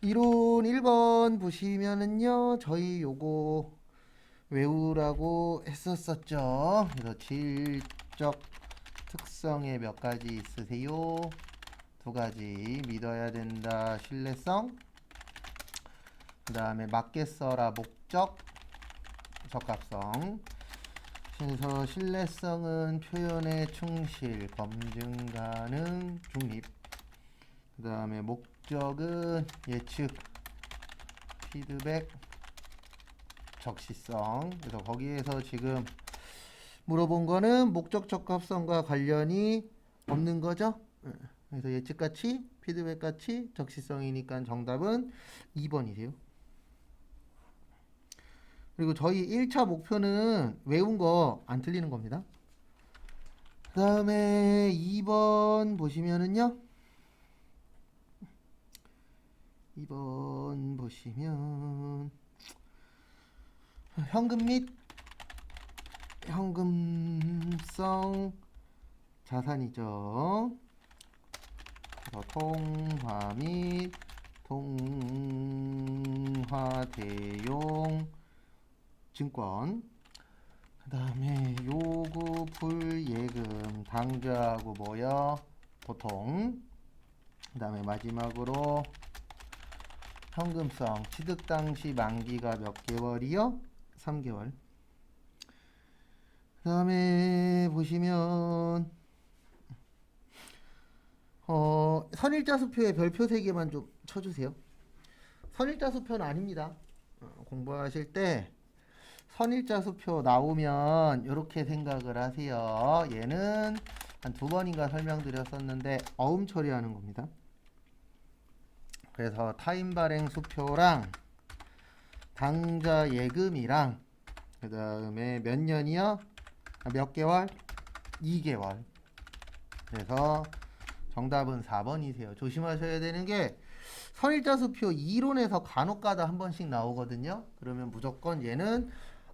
이론 1번 보시면은요, 저희 요거 외우라고 했었었죠. 그래서 질적 특성에 몇 가지 있으세요? 두 가지. 믿어야 된다, 신뢰성. 그 다음에 맞게 써라, 목적, 적합성. 그래서 신뢰성은 표현의 충실, 검증 가능, 중립. 그 다음에 목적은 예측, 피드백, 적시성. 그래서 거기에서 지금 물어본 거는 목적 적합성과 관련이 없는 거죠. 그래서 예측가치, 피드백가치, 적시성이니까 정답은 2번이세요. 그리고 저희 1차 목표는 외운 거 안 틀리는 겁니다. 그 다음에 2번 보시면은요. 2번 보시면 현금 및 현금성 자산이죠. 통화 및 통화 대용 증권. 그 다음에 요구 불예금 당좌하고 뭐요? 보통. 그 다음에 마지막으로 현금성 취득 당시 만기가 몇 개월이요? 3개월. 그 다음에 보시면 선일자 수표에 별표 3개만 좀 쳐주세요. 선일자 수표는 아닙니다. 공부하실 때 선일자 수표 나오면 이렇게 생각을 하세요. 얘는 한 2번인가 설명드렸었는데 어음 처리하는 겁니다. 그래서 타임 발행 수표랑 당좌 예금이랑 그 다음에 몇 년이요? 몇 개월? 2개월. 그래서 정답은 4번이세요. 조심하셔야 되는 게 선일자 수표 이론에서 간혹가다 한 번씩 나오거든요. 그러면 무조건 얘는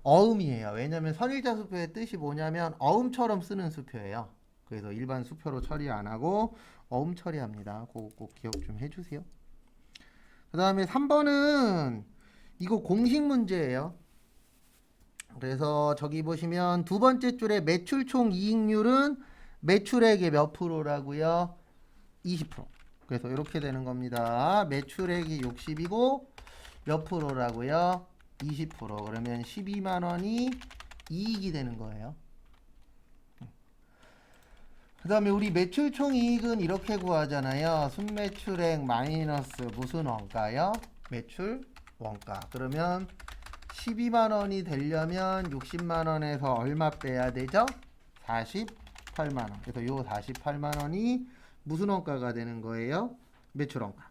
어음이에요. 왜냐면 선일자 수표의 뜻이 뭐냐면 어음처럼 쓰는 수표예요. 그래서 일반 수표로 처리 안 하고 어음 처리합니다. 그거 꼭 기억 좀 해주세요. 그 다음에 3번은 이거 공식 문제예요. 그래서 저기 보시면 두 번째 줄에 매출 총 이익률은 매출액의 몇 프로라고요? 20%. 그래서 이렇게 되는 겁니다. 매출액이 60이고 몇 프로라고요? 20%. 그러면 12만 원이 이익이 되는 거예요. 그 다음에 우리 매출 총 이익은 이렇게 구하잖아요. 순매출액 마이너스 무슨 원가요? 매출 원가. 그러면 12만 원이 되려면 60만 원에서 얼마 빼야 되죠? 48만 원. 그래서 요 48만 원이 무슨 원가가 되는 거예요? 매출 원가.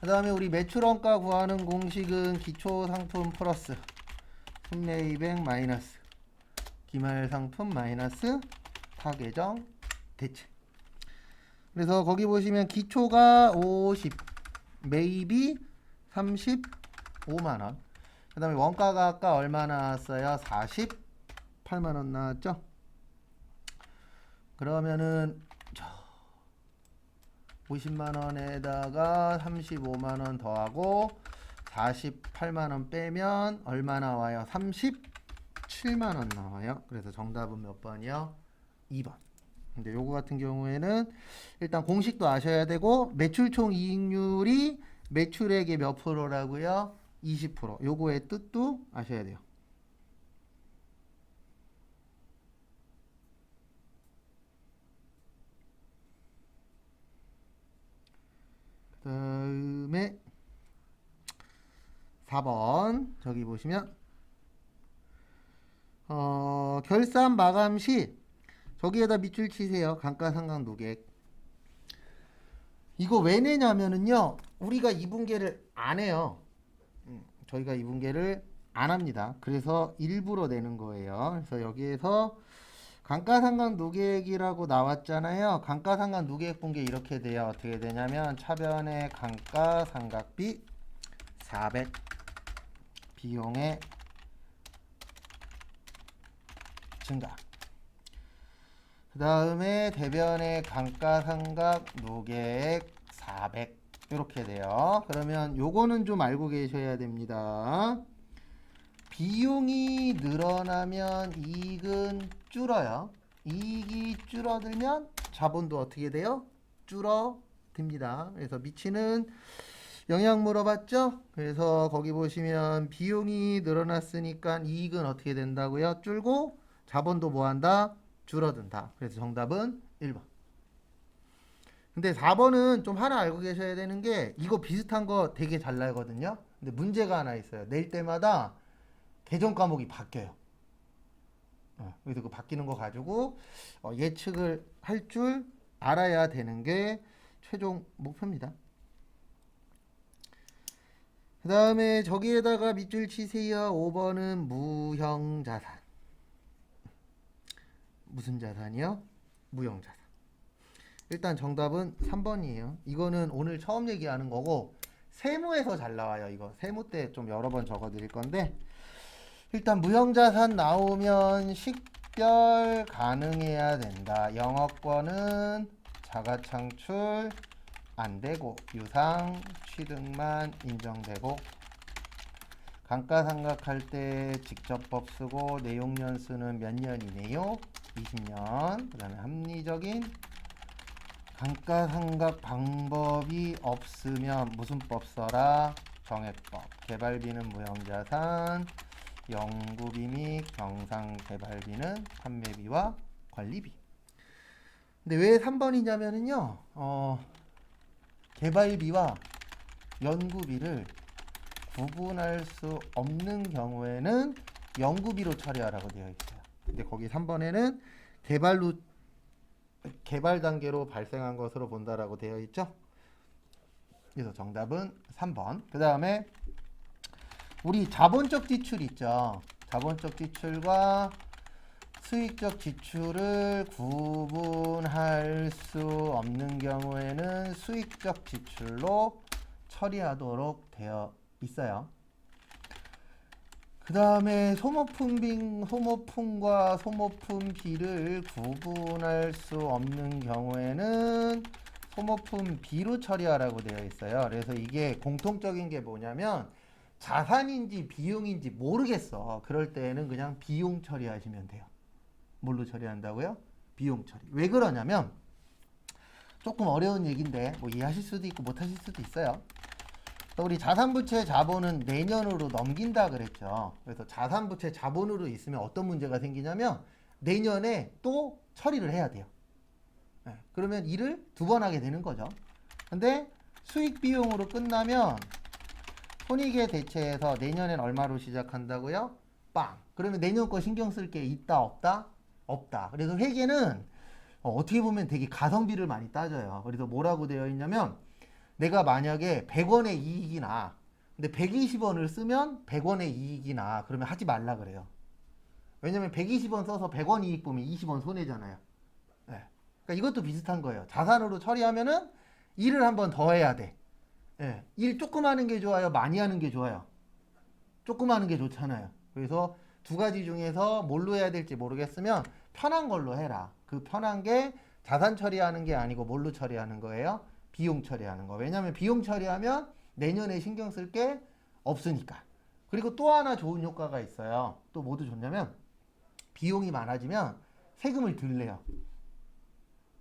그 다음에 우리 매출 원가 구하는 공식은 기초 상품 플러스 순매입액 마이너스 기말 상품 마이너스 타계정 대체. 그래서 거기 보시면 기초가 50, 매입이 35만 원. 그 다음에 원가가 아까 얼마 나왔어요? 48만 원 나왔죠? 그러면은 50만 원에다가 35만 원 더하고 48만 원 빼면 얼마 나와요? 37만 원 나와요. 그래서 정답은 몇 번이요? 2번. 근데 요거 같은 경우에는 일단 공식도 아셔야 되고 매출 총 이익률이 매출액의 몇 프로라고요? 20%. 요거의 뜻도 아셔야 돼요. 그 다음에 4번 저기 보시면 결산 마감 시 저기에다 밑줄 치세요. 감가상각 누객. 이거 왜 내냐면은요. 우리가 2분계를 안 해요. 저희가 2분계를 안 합니다. 그래서 일부러 내는 거예요. 그래서 여기에서 감가상각 누계액이라고 나왔잖아요. 감가상각 누계액 분계 이렇게 돼요. 어떻게 되냐면 차변의 감가상각비 400 비용의 증가. 그 다음에 대변의 감가상각 누계액 400 이렇게 돼요. 그러면 요거는 좀 알고 계셔야 됩니다. 비용이 늘어나면 이익은 줄어요. 이익이 줄어들면 자본도 어떻게 돼요? 줄어듭니다. 그래서 미치는 영향 물어봤죠? 그래서 거기 보시면 비용이 늘어났으니까 이익은 어떻게 된다고요? 줄고 자본도 뭐한다? 줄어든다. 그래서 정답은 1번. 근데 4번은 좀 하나 알고 계셔야 되는 게 이거 비슷한 거 되게 잘 나거든요. 근데 문제가 하나 있어요. 낼 때마다 계정 과목이 바뀌어요. 그래서 그 바뀌는 거 가지고 예측을 할 줄 알아야 되는 게 최종 목표입니다. 그 다음에 저기에다가 밑줄 치세요. 5번은 무형자산. 무슨 자산이요? 무형자산. 일단 정답은 3번이에요. 이거는 오늘 처음 얘기하는 거고 세무에서 잘 나와요. 이거 세무 때 좀 여러 번 적어 드릴 건데 일단 무형자산 나오면 식별 가능해야 된다. 영업권은 자가창출 안 되고 유상 취득만 인정되고 감가상각할 때 직접법 쓰고 내용연수는 몇 년이네요? 20년. 그 다음에 합리적인 감가상각 방법이 없으면 무슨 법 써라? 정액법. 개발비는 무형자산, 연구비 및 경상개발비는 판매비와 관리비. 근데 왜 3번이냐면은요, 개발비와 연구비를 구분할 수 없는 경우에는 연구비로 처리하라고 되어 있어요. 근데 거기 3번에는 개발 단계로 발생한 것으로 본다라고 되어 있죠. 그래서 정답은 3번. 그 다음에 우리 자본적 지출 있죠. 자본적 지출과 수익적 지출을 구분할 수 없는 경우에는 수익적 지출로 처리하도록 되어 있어요. 그 다음에 소모품과 소모품비를 구분할 수 없는 경우에는 소모품비로 처리하라고 되어 있어요. 그래서 이게 공통적인 게 뭐냐면 자산인지 비용인지 모르겠어. 그럴 때에는 그냥 비용 처리하시면 돼요. 뭘로 처리한다고요? 비용 처리. 왜 그러냐면 조금 어려운 얘기인데 뭐 이해하실 수도 있고 못하실 수도 있어요. 우리 자산부채 자본은 내년으로 넘긴다 그랬죠. 그래서 자산부채 자본으로 있으면 어떤 문제가 생기냐면 내년에 또 처리를 해야 돼요. 네, 그러면 일을 두 번 하게 되는 거죠. 근데 수익 비용으로 끝나면 손익에 대체해서 내년엔 얼마로 시작한다고요? 빵. 그러면 내년 거 신경 쓸 게 있다 없다? 없다. 그래서 회계는 어떻게 보면 되게 가성비를 많이 따져요. 그래서 뭐라고 되어 있냐면 내가 만약에 100원의 이익이 나. 근데 120원을 쓰면 100원의 이익이 나. 그러면 하지 말라 그래요. 왜냐면 120원 써서 100원 이익 보면 20원 손해잖아요. 네. 그러니까 이것도 비슷한 거예요. 자산으로 처리하면은 일을 한 번 더 해야 돼. 네. 일 조금 하는 게 좋아요? 많이 하는 게 좋아요? 조금 하는 게 좋잖아요. 그래서 두 가지 중에서 뭘로 해야 될지 모르겠으면 편한 걸로 해라. 그 편한 게 자산 처리하는 게 아니고 뭘로 처리하는 거예요? 비용 처리하는 거. 왜냐하면 비용 처리하면 내년에 신경 쓸 게 없으니까. 그리고 또 하나 좋은 효과가 있어요. 또 뭐도 좋냐면 비용이 많아지면 세금을 덜 내요.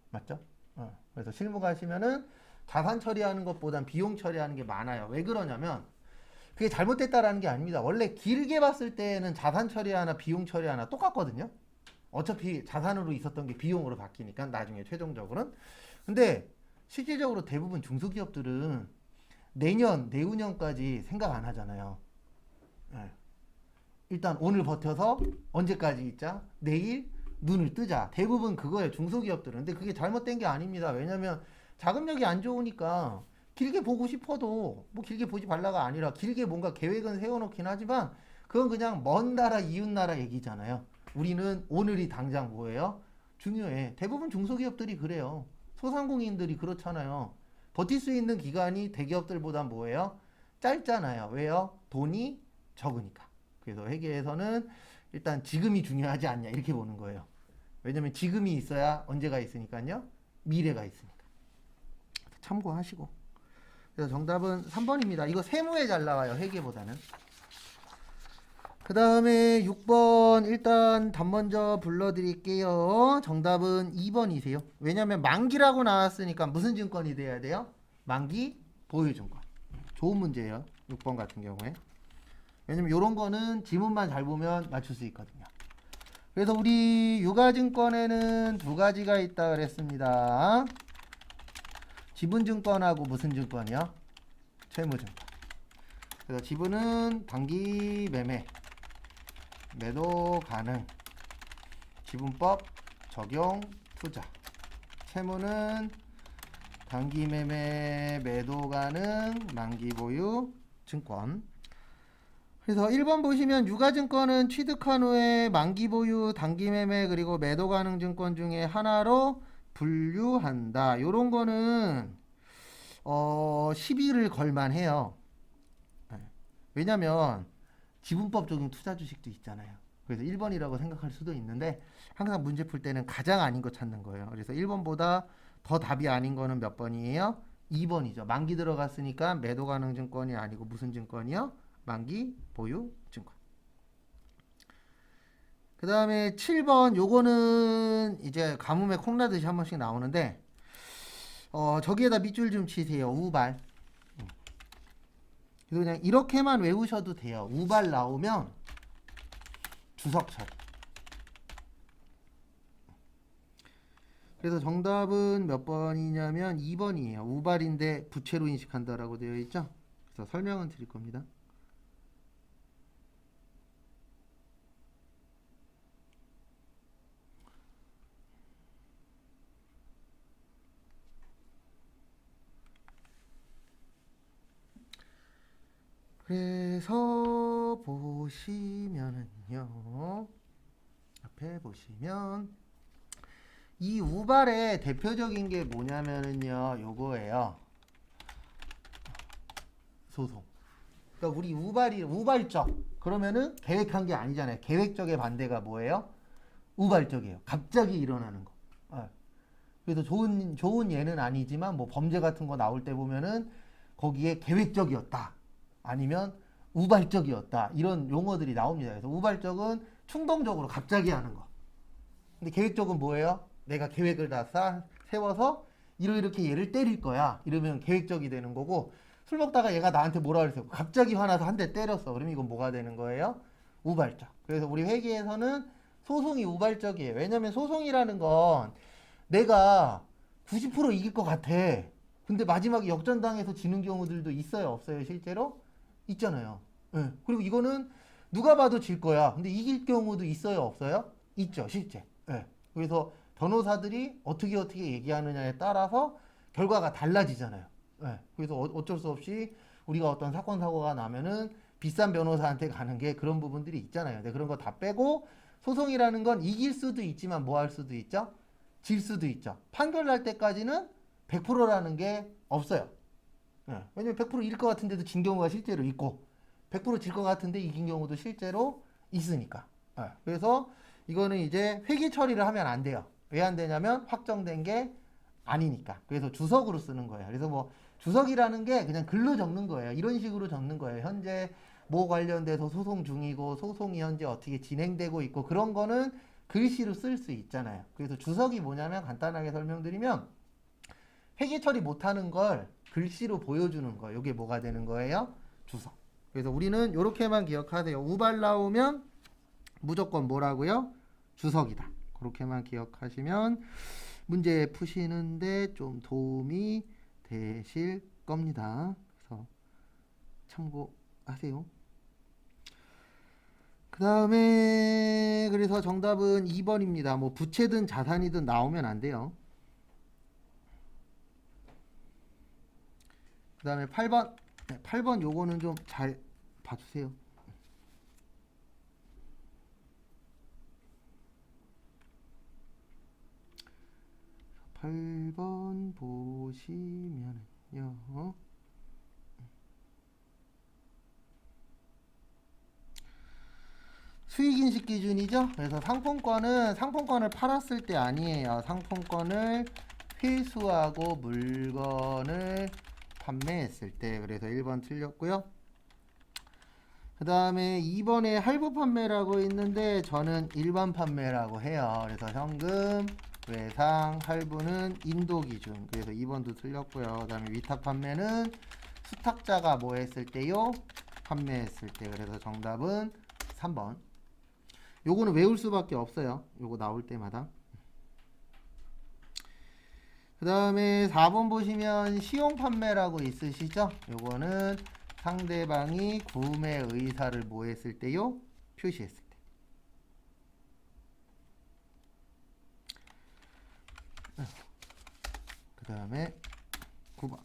맞죠? 그래서 실무 가시면은 자산 처리하는 것보단 비용 처리하는 게 많아요. 왜 그러냐면 그게 잘못됐다라는 게 아닙니다. 원래 길게 봤을 때는 자산 처리하나 비용 처리하나 똑같거든요. 어차피 자산으로 있었던 게 비용으로 바뀌니까 나중에 최종적으로는. 근데 실질적으로 대부분 중소기업들은 내년, 내후년까지 생각 안 하잖아요. 네. 일단 오늘 버텨서 언제까지 있자? 내일 눈을 뜨자. 대부분 그거예요. 중소기업들은. 근데 그게 잘못된 게 아닙니다. 왜냐면 자금력이 안 좋으니까 길게 보고 싶어도 뭐 길게 보지 말라가 아니라 길게 뭔가 계획은 세워놓긴 하지만 그건 그냥 먼 나라 이웃 나라 얘기잖아요. 우리는 오늘이 당장 뭐예요? 중요해. 대부분 중소기업들이 그래요. 소상공인들이 그렇잖아요. 버틸 수 있는 기간이 대기업들보다 뭐예요? 짧잖아요. 왜요? 돈이 적으니까. 그래서 회계에서는 일단 지금이 중요하지 않냐 이렇게 보는 거예요. 왜냐면 지금이 있어야 언제가 있으니까요. 미래가 있으니까. 참고하시고. 그래서 정답은 3번입니다. 이거 세무에 잘 나와요. 회계보다는. 그 다음에 6번 일단 답 먼저 불러드릴게요. 정답은 2번이세요. 왜냐면 만기라고 나왔으니까 무슨 증권이 돼야 돼요? 만기 보유증권. 좋은 문제예요. 6번 같은 경우에. 왜냐면 이런 거는 지문만 잘 보면 맞출 수 있거든요. 그래서 우리 유가증권에는 두 가지가 있다 그랬습니다. 지분증권하고 무슨 증권이요? 채무증권. 그래서 지분은 단기 매매, 매도 가능, 지분법 적용 투자. 채무는 단기 매매, 매도 가능, 만기 보유 증권. 그래서 1번 보시면 유가증권은 취득한 후에 만기 보유, 단기 매매 그리고 매도 가능 증권 중에 하나로 분류한다. 요런 거는 시비를 걸만해요. 왜냐면 지분법 적용 투자 주식도 있잖아요. 그래서 1번이라고 생각할 수도 있는데 항상 문제 풀 때는 가장 아닌 거 찾는 거예요. 그래서 1번보다 더 답이 아닌 거는 몇 번이에요? 2번이죠. 만기 들어갔으니까 매도 가능 증권이 아니고 무슨 증권이요? 만기 보유 증권. 그 다음에 7번 요거는 이제 가뭄에 콩나듯이 한 번씩 나오는데 저기에다 밑줄 좀 치세요. 우발. 그래서 그냥 이렇게만 외우셔도 돼요. 우발 나오면 주석 처리. 그래서 정답은 몇 번이냐면 2번이에요. 우발인데 부채로 인식한다라고 되어 있죠. 그래서 설명은 드릴 겁니다. 그래서 보시면은요, 앞에 보시면 이 우발의 대표적인 게 뭐냐면은요, 요거예요. 소송. 그러니까 우리 우발적. 그러면은 계획한 게 아니잖아요. 계획적의 반대가 뭐예요? 우발적이에요. 갑자기 일어나는 거. 그래서 좋은 예는 아니지만 뭐 범죄 같은 거 나올 때 보면은 거기에 계획적이었다. 아니면 우발적이었다. 이런 용어들이 나옵니다. 그래서 우발적은 충동적으로 갑자기 하는 거. 근데 계획적은 뭐예요? 내가 계획을 다 세워서 이렇게 얘를 때릴 거야. 이러면 계획적이 되는 거고, 술 먹다가 얘가 나한테 뭐라 그랬어요? 갑자기 화나서 한 대 때렸어. 그러면 이건 뭐가 되는 거예요? 우발적. 그래서 우리 회계에서는 소송이 우발적이에요. 왜냐면 소송이라는 건 내가 90% 이길 것 같아. 근데 마지막에 역전당해서 지는 경우들도 있어요, 없어요, 실제로? 있잖아요. 네. 그리고 이거는 누가 봐도 질 거야. 근데 이길 경우도 있어요, 없어요? 있죠, 실제. 네. 그래서 변호사들이 어떻게 얘기하느냐에 따라서 결과가 달라지잖아요. 네. 그래서 어쩔 수 없이 우리가 어떤 사건 사고가 나면은 비싼 변호사한테 가는 게 그런 부분들이 있잖아요. 근데 그런 거 다 빼고 소송이라는 건 이길 수도 있지만 뭐 할 수도 있죠? 질 수도 있죠. 판결 날 때까지는 100%라는 게 없어요. 네. 왜냐면 100% 이길 것 같은데도 진 경우가 실제로 있고 100% 질 것 같은데 이긴 경우도 실제로 있으니까. 네. 그래서 이거는 이제 회계 처리를 하면 안 돼요. 왜 안 되냐면 확정된 게 아니니까. 그래서 주석으로 쓰는 거예요. 그래서 뭐 주석이라는 게 그냥 글로 적는 거예요. 이런 식으로 적는 거예요. 현재 뭐 관련돼서 소송 중이고 소송이 현재 어떻게 진행되고 있고 그런 거는 글씨로 쓸 수 있잖아요. 그래서 주석이 뭐냐면 간단하게 설명드리면 회계 처리 못하는 걸 글씨로 보여주는 거예요. 이게 뭐가 되는 거예요? 주석. 그래서 우리는 이렇게만 기억하세요. 우발 나오면 무조건 뭐라고요? 주석이다. 그렇게만 기억하시면 문제 푸시는데 좀 도움이 되실 겁니다. 그래서 참고하세요. 그 다음에 그래서 정답은 2번입니다. 뭐 부채든 자산이든 나오면 안 돼요. 그 다음에 8번. 네, 8번 요거는 좀 잘 봐주세요. 팔 번 보시면요. 수익인식 기준이죠. 그래서 상품권을 팔았을 때 아니에요. 상품권을 회수하고 물건을 판매했을 때. 그래서 1번 틀렸고요. 그 다음에 2번에 할부 판매라고 있는데 저는 일반 판매라고 해요. 그래서 현금, 외상, 할부는 인도 기준. 그래서 2번도 틀렸고요. 그 다음에 위탁 판매는 수탁자가 뭐 했을 때요? 판매했을 때. 그래서 정답은 3번. 요거는 외울 수밖에 없어요. 요거 나올 때마다. 그 다음에 4번 보시면 시용 판매라고 있으시죠? 요거는 상대방이 구매 의사를 뭐 했을 때요? 표시했을 때. 그 다음에 9번.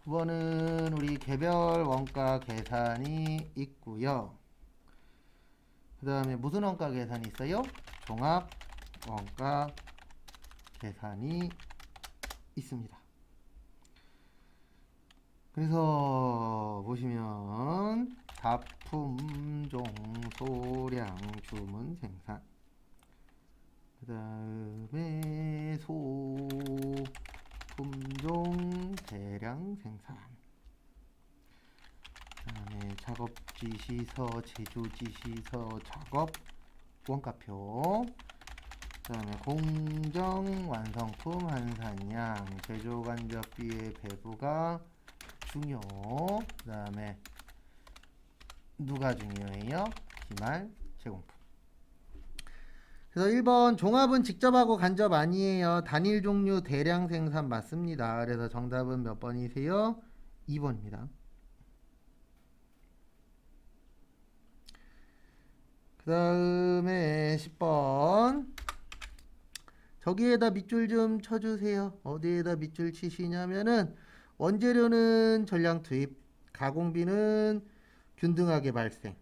9번은 우리 개별 원가 계산이 있고요. 그 다음에 무슨 원가 계산이 있어요? 종합 원가 계산이 있습니다. 그래서 보시면 다품종 소량 주문 생산, 그 다음에 소품종 대량 생산, 그 다음에 작업 지시서, 제조 지시서, 작업 원가표, 그 다음에 공정 완성품 한산량, 제조 간접비의 배부가 중요. 그 다음에 누가 중요해요? 기말 제공품. 그래서 1번 종합은 직접 하고 간접 아니에요. 단일 종류 대량 생산 맞습니다. 그래서 정답은 몇 번이세요? 2번입니다. 그 다음에 10번. 저기에다 밑줄 좀 쳐주세요. 어디에다 밑줄 치시냐면은 원재료는 전량 투입, 가공비는 균등하게 발생.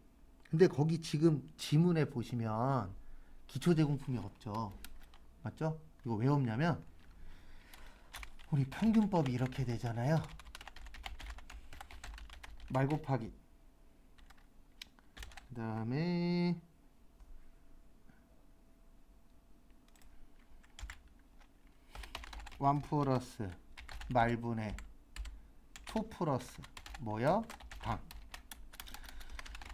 근데 거기 지금 지문에 보시면 기초 제공품이 없죠. 맞죠? 이거 왜 없냐면 우리 평균법이 이렇게 되잖아요. 말 곱하기. 그 다음에 원 플러스 말분의 투 플러스 뭐요? 당.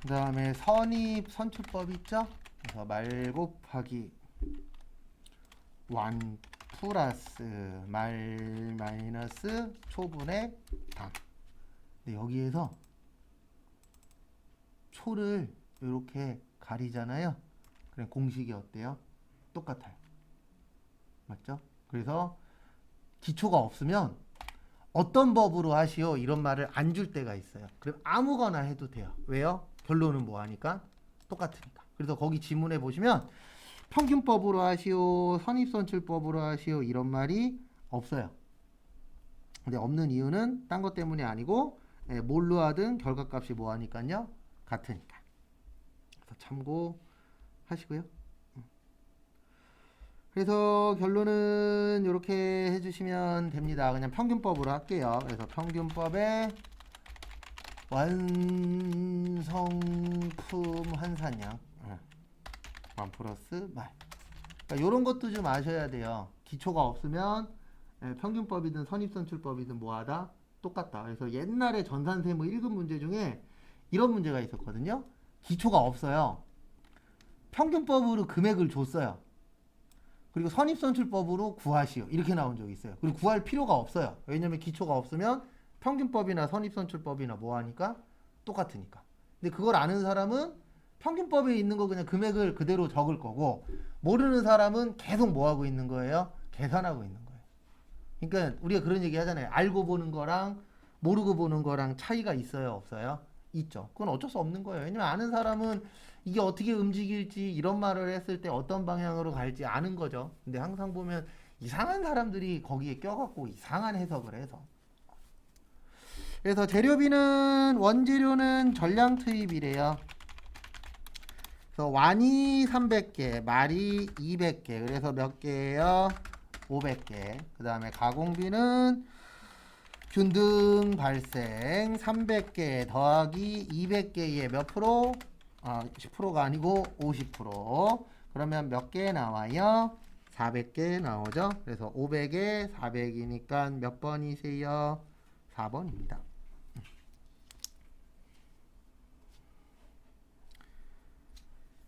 그 다음에 선입 선출법 있죠? 그래서 말 곱하기 완 플러스 말 마이너스 초분의 당. 근데 여기에서 초를 이렇게 가리잖아요. 그럼 공식이 어때요? 똑같아요. 맞죠? 그래서 기초가 없으면 어떤 법으로 하시오 이런 말을 안 줄 때가 있어요. 그럼 아무거나 해도 돼요. 왜요? 결론은 뭐 하니까? 똑같으니까. 그래서 거기 지문에 보시면 평균법으로 하시오, 선입선출법으로 하시오 이런 말이 없어요. 근데 없는 이유는 딴 것 때문이 아니고 뭘로 하든 결과값이 뭐 하니까요? 같으니까. 그래서 참고하시고요. 그래서 결론은 이렇게 해주시면 됩니다. 그냥 평균법으로 할게요. 그래서 평균법의 완성품 환산량 1 플러스 말. 그러니까 이런 것도 좀 아셔야 돼요. 기초가 없으면 평균법이든 선입선출법이든 뭐하다? 똑같다. 그래서 옛날에 전산세무 1급 문제 중에 이런 문제가 있었거든요. 기초가 없어요. 평균법으로 금액을 줬어요. 그리고 선입선출법으로 구하시오. 이렇게 나온 적이 있어요. 그리고 구할 필요가 없어요. 왜냐면 기초가 없으면 평균법이나 선입선출법이나 뭐 하니까 똑같으니까. 근데 그걸 아는 사람은 평균법에 있는 거 그냥 금액을 그대로 적을 거고, 모르는 사람은 계속 뭐 하고 있는 거예요? 계산하고 있는 거예요. 그러니까 우리가 그런 얘기 하잖아요. 알고 보는 거랑 모르고 보는 거랑 차이가 있어요? 없어요? 있죠. 그건 어쩔 수 없는 거예요. 왜냐면 아는 사람은 이게 어떻게 움직일지 이런 말을 했을 때 어떤 방향으로 갈지 아는 거죠. 근데 항상 보면 이상한 사람들이 거기에 껴갖고 이상한 해석을 해서. 그래서 재료비는 원재료는 전량 투입이래요. 그래서 완이 300개, 말이 200개. 그래서 몇 개예요? 500개. 그 다음에 가공비는 균등 발생 300개 더하기 200개의 몇 프로? 10%가 아니고 50%. 그러면 몇 개 나와요? 400개 나오죠. 그래서 500에 400이니까 몇 번이세요? 4번입니다.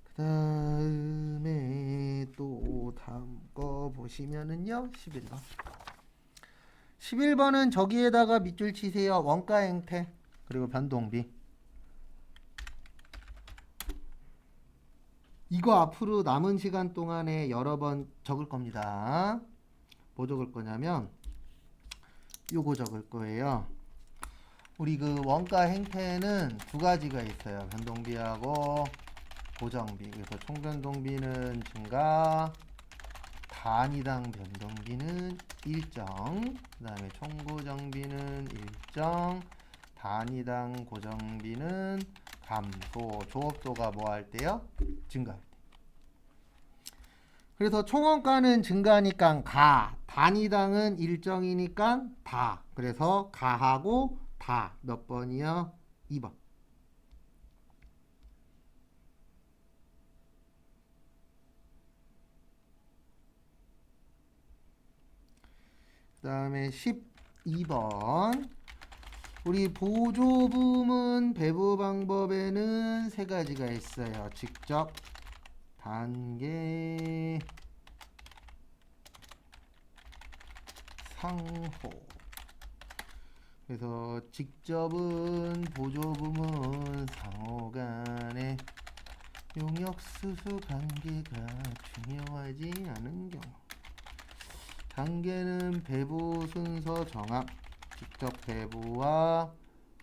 그 다음에 또 다음 거 보시면은요. 11번. 11번은 저기에다가 밑줄 치세요. 원가 행태 그리고 변동비. 이거 앞으로 남은 시간 동안에 여러 번 적을 겁니다. 뭐 적을 거냐면 요거 적을 거예요. 우리 그 원가 행태는 두 가지가 있어요. 변동비하고 고정비. 그래서 총변동비는 증가, 단위당 변동비는 일정, 그 다음에 총고정비는 일정, 단위당 고정비는 감소. 조업도가 뭐 할 때요? 증가할 때. 그래서 총원가는 증가니까 가, 단위당은 일정이니까 다. 그래서 가하고 다 몇 번이요? 2번. 그 다음에 12번. 우리 보조부문 배부 방법에는 세 가지가 있어요. 직접, 단계, 상호. 그래서 직접은 보조부문 상호 간의 용역수수 관계가 중요하지 않은 경우. 단계는 배부 순서 정합, 직접 배부와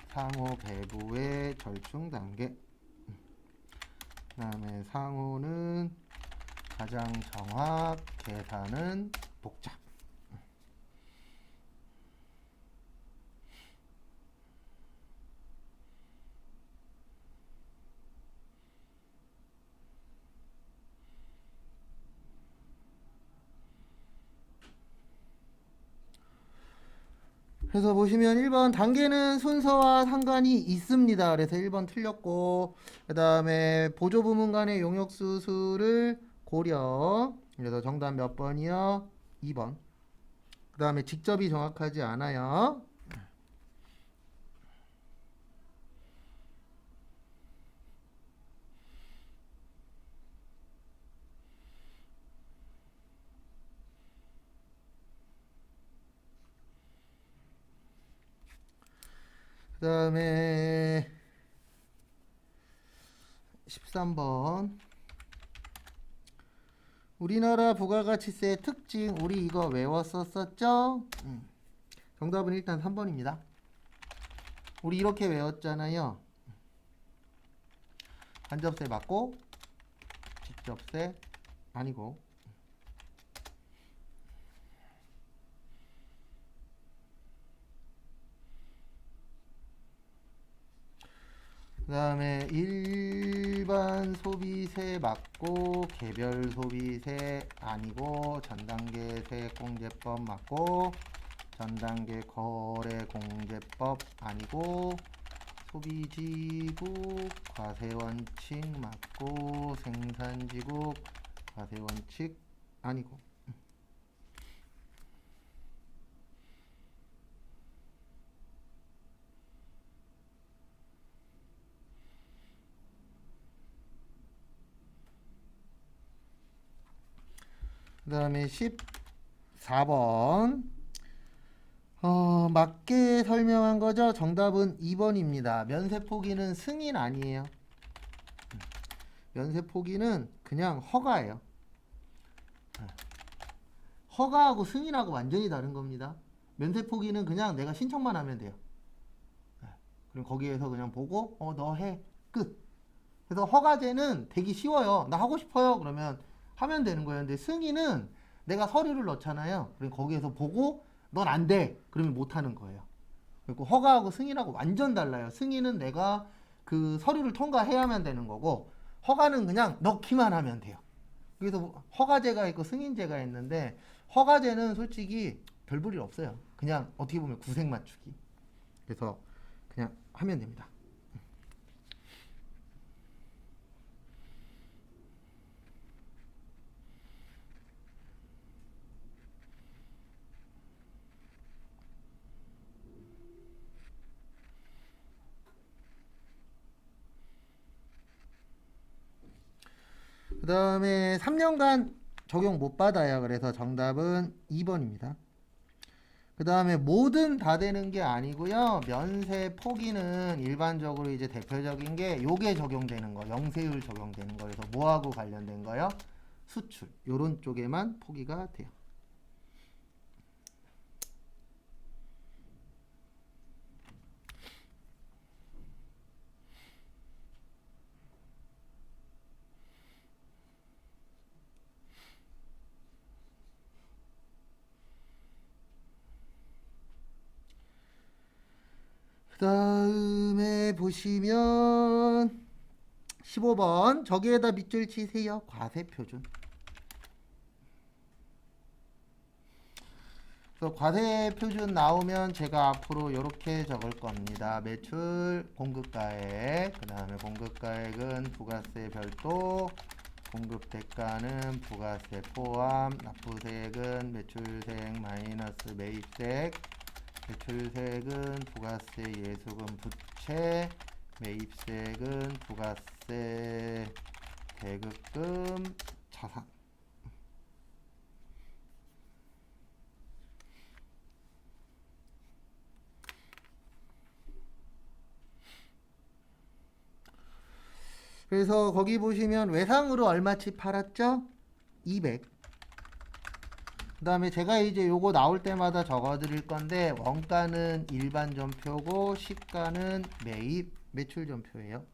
상호 배부의 절충 단계. 그 다음에 상호는 가장 정확, 계산은 복잡. 그래서 보시면 1번 단계는 순서와 상관이 있습니다. 그래서 1번 틀렸고, 그 다음에 보조부문 간의 용역수수를 고려. 그래서 정답 몇 번이요? 2번. 그 다음에 직접이 정확하지 않아요. 그 다음에 13번. 우리나라 부가가치세 특징, 우리 이거 외웠었죠? 정답은 일단 3번입니다. 우리 이렇게 외웠잖아요. 간접세 맞고 직접세 아니고. 그 다음에 일반 소비세 맞고 개별 소비세 아니고 전단계 세공제법 맞고 전단계 거래공제법 아니고 소비지국 과세원칙 맞고 생산지국 과세원칙 아니고. 그 다음에 14번. 맞게 설명한 거죠. 정답은 2번입니다. 면세 포기는 승인 아니에요. 면세 포기는 그냥 허가예요. 허가하고 승인하고 완전히 다른 겁니다. 면세 포기는 그냥 내가 신청만 하면 돼요. 그럼 거기에서 그냥 보고 너 해. 끝. 그래서 허가제는 되게 쉬워요. 나 하고 싶어요. 그러면 하면 되는 거예요. 근데 승인은 내가 서류를 넣잖아요. 그럼 거기에서 보고 넌 안 돼. 그러면 못 하는 거예요. 그리고 허가하고 승인하고 완전 달라요. 승인은 내가 그 서류를 통과해야만 되는 거고 허가는 그냥 넣기만 하면 돼요. 그래서 허가제가 있고 승인제가 있는데 허가제는 솔직히 별 볼 일 없어요. 그냥 어떻게 보면 구색 맞추기. 그래서 그냥 하면 됩니다. 그 다음에 3년간 적용 못 받아요. 그래서 정답은 2번입니다. 그 다음에 뭐든 다 되는 게 아니고요. 면세 포기는 일반적으로 이제 대표적인 게 요게 적용되는 거, 영세율 적용되는 거. 그래서 뭐하고 관련된 거요? 수출. 요런 쪽에만 포기가 돼요. 그 다음에 보시면 15번 저기에다 밑줄 치세요. 과세표준. 그래서 과세표준 나오면 제가 앞으로 이렇게 적을 겁니다. 매출, 공급가액, 그 다음에 공급가액은 부가세 별도, 공급대가는 부가세 포함, 납부세액은 매출세액 마이너스 매입세액, 매출세액은 부가세 예수금 부채, 매입세액은 부가세 대급금 자산. 그래서 거기 보시면 외상으로 얼마치 팔았죠? 200. 그 다음에 제가 이제 요거 나올 때마다 적어 드릴 건데 원가는 일반 전표고 시가는 매입 매출 전표예요.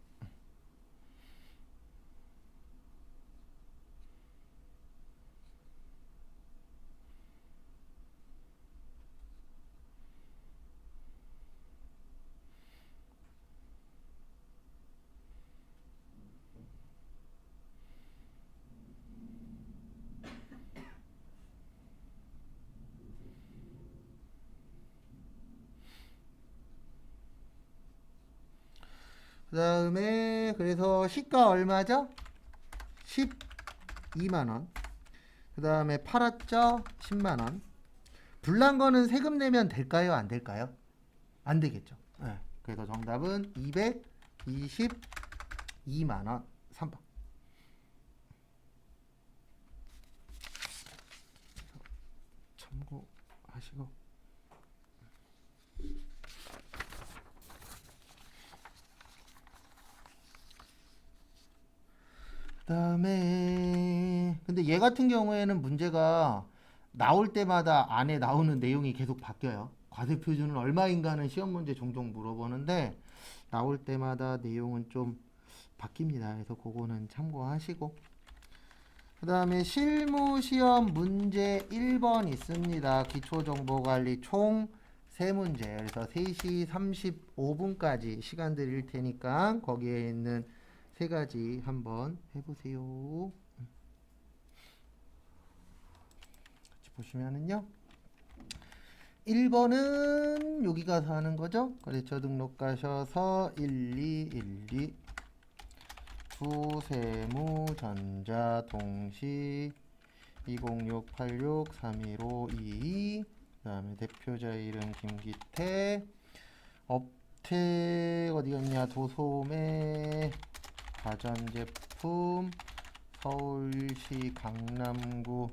그 다음에 그래서 시가 얼마죠? 12만원. 그 다음에 팔았죠? 10만원. 불난 거는 세금 내면 될까요? 안 될까요? 안 되겠죠. 네. 그래서 정답은 222만원. 3번. 참고하시고. 그다음에 근데 얘 같은 경우에는 문제가 나올 때마다 안에 나오는 내용이 계속 바뀌어요. 과세 표준은 얼마인가는 시험 문제 종종 물어보는데 나올 때마다 내용은 좀 바뀝니다. 그래서 그거는 참고하시고 그다음에 실무 시험 문제 1번 있습니다. 기초정보관리 총 3문제. 그래서 3시 35분까지 시간 드릴 테니까 거기에 있는 3가지 한번 해보세요. 같이 보시면은요. 1번은 여기 가서 하는 거죠. 거래처 등록 가셔서 1212 주세무 전자 동시 2068631522 그다음에 대표자 이름 김기태 업태 어디 갔냐 도소매 가전제품 서울시 강남구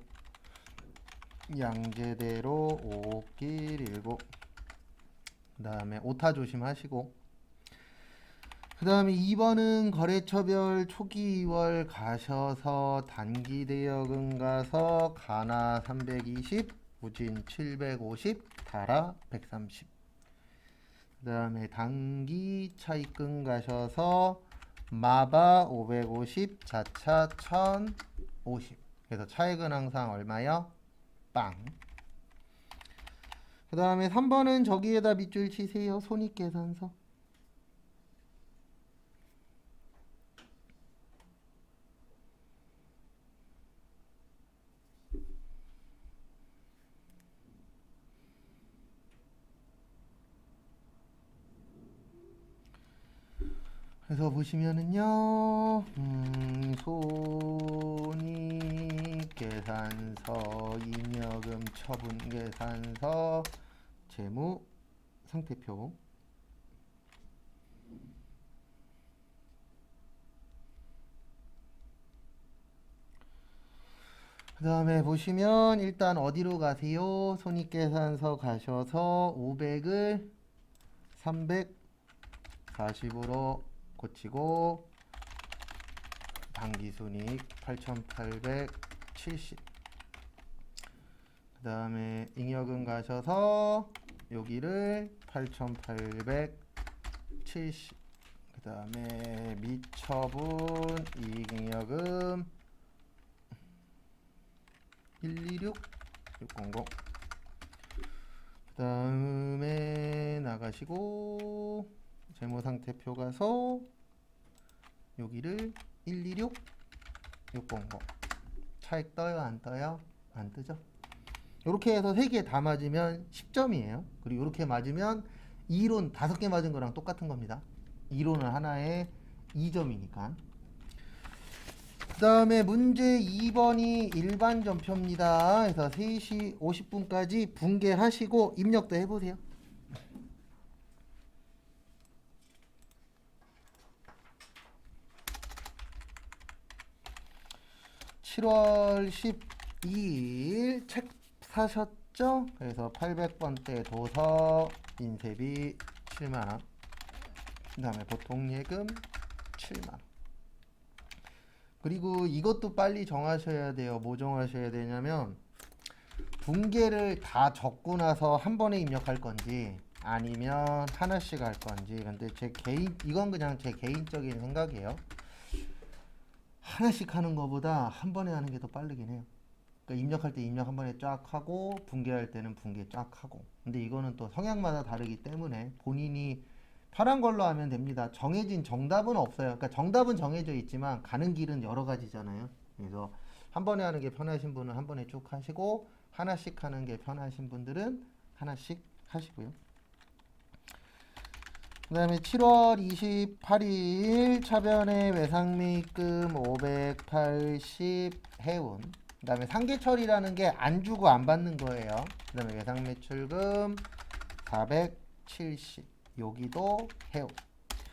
양재대로 5길 7 그 다음에 오타 조심하시고 그 다음에 2번은 거래처별 초기 2월 가셔서 단기 대여금 가서 가나 320 우진 750 달아 130 그 다음에 단기 차입금 가셔서 마바 550 자차 1050 그래서 차익은 항상 얼마요? 빵. 그 다음에 3번은 저기에다 밑줄 치세요. 손익계산서. 그래서 보시면은요, 손익계산서, 잉여금 처분계산서, 재무 상태표. 그 다음에 보시면 일단 어디로 가세요? 손익계산서 가셔서 500을 340으로 고치고 당기순이익 8870. 그 다음에 잉여금 가셔서 여기를 8870. 그 다음에 미처분 이익잉여금 126 600. 그 다음에 나가시고 재무상태표 가서 여기를 126 600. 차익 떠요 안 떠요? 안 뜨죠. 이렇게 해서 3개 다 맞으면 10점이에요. 그리고 이렇게 맞으면 이론 5개 맞은 거랑 똑같은 겁니다. 이론은 하나에 2점이니까. 그 다음에 문제 2번이 일반 전표입니다. 그래서 3시 50분까지 분개하시고 입력도 해보세요. (7월 12일) 책 사셨죠? 그래서 800번대 도서 인쇄비 7만원. 그 다음에 보통예금 7만원. 그리고 이것도 빨리 정하셔야 돼요. 뭐 정하셔야 되냐면 분개를 다 적고 나서 한 번에 입력할 건지 아니면 하나씩 할 건지. 근데 이건 그냥 제 개인적인 생각이에요. 하나씩 하는 것보다 한 번에 하는 게 더 빠르긴 해요. 그러니까 입력할 때 입력 한 번에 쫙 하고 분개할 때는 분개 쫙 하고. 근데 이거는 또 성향마다 다르기 때문에 본인이 편한 걸로 하면 됩니다. 정해진 정답은 없어요. 그러니까 정답은 정해져 있지만 가는 길은 여러 가지잖아요. 그래서 한 번에 하는 게 편하신 분은 한 번에 쭉 하시고 하나씩 하는 게 편하신 분들은 하나씩 하시고요. 그 다음에 7월 28일 차변의 외상매입금 580 해운. 그 다음에 상계처리라는 게 안 주고 안 받는 거예요. 그 다음에 외상매출금 470. 여기도 해운.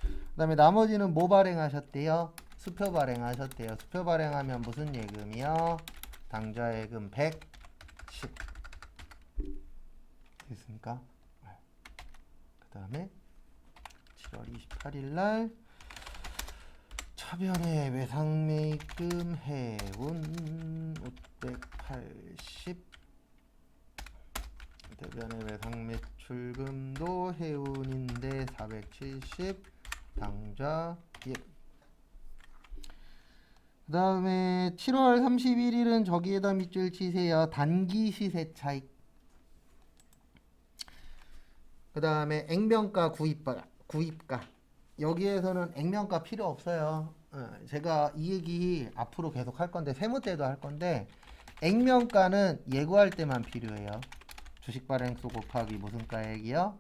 그 다음에 나머지는 뭐 발행하셨대요? 수표 발행하셨대요. 수표 발행하면 무슨 예금이요? 당좌예금 110. 됐습니까? 그 다음에 7월 28일 날 차변의 외상매입금 해운 580. 대변의 외상매출금도 해운인데 470. 당좌 예. 그 다음에 7월 31일은 저기에다 밑줄 치세요. 단기 시세 차익. 그 다음에 액면가 구입가. 여기에서는 액면가 필요 없어요. 제가 이 얘기 앞으로 계속 할 건데 세무 때도 할 건데 액면가는 예고할 때만 필요해요. 주식 발행수 곱하기 무슨 가액이요?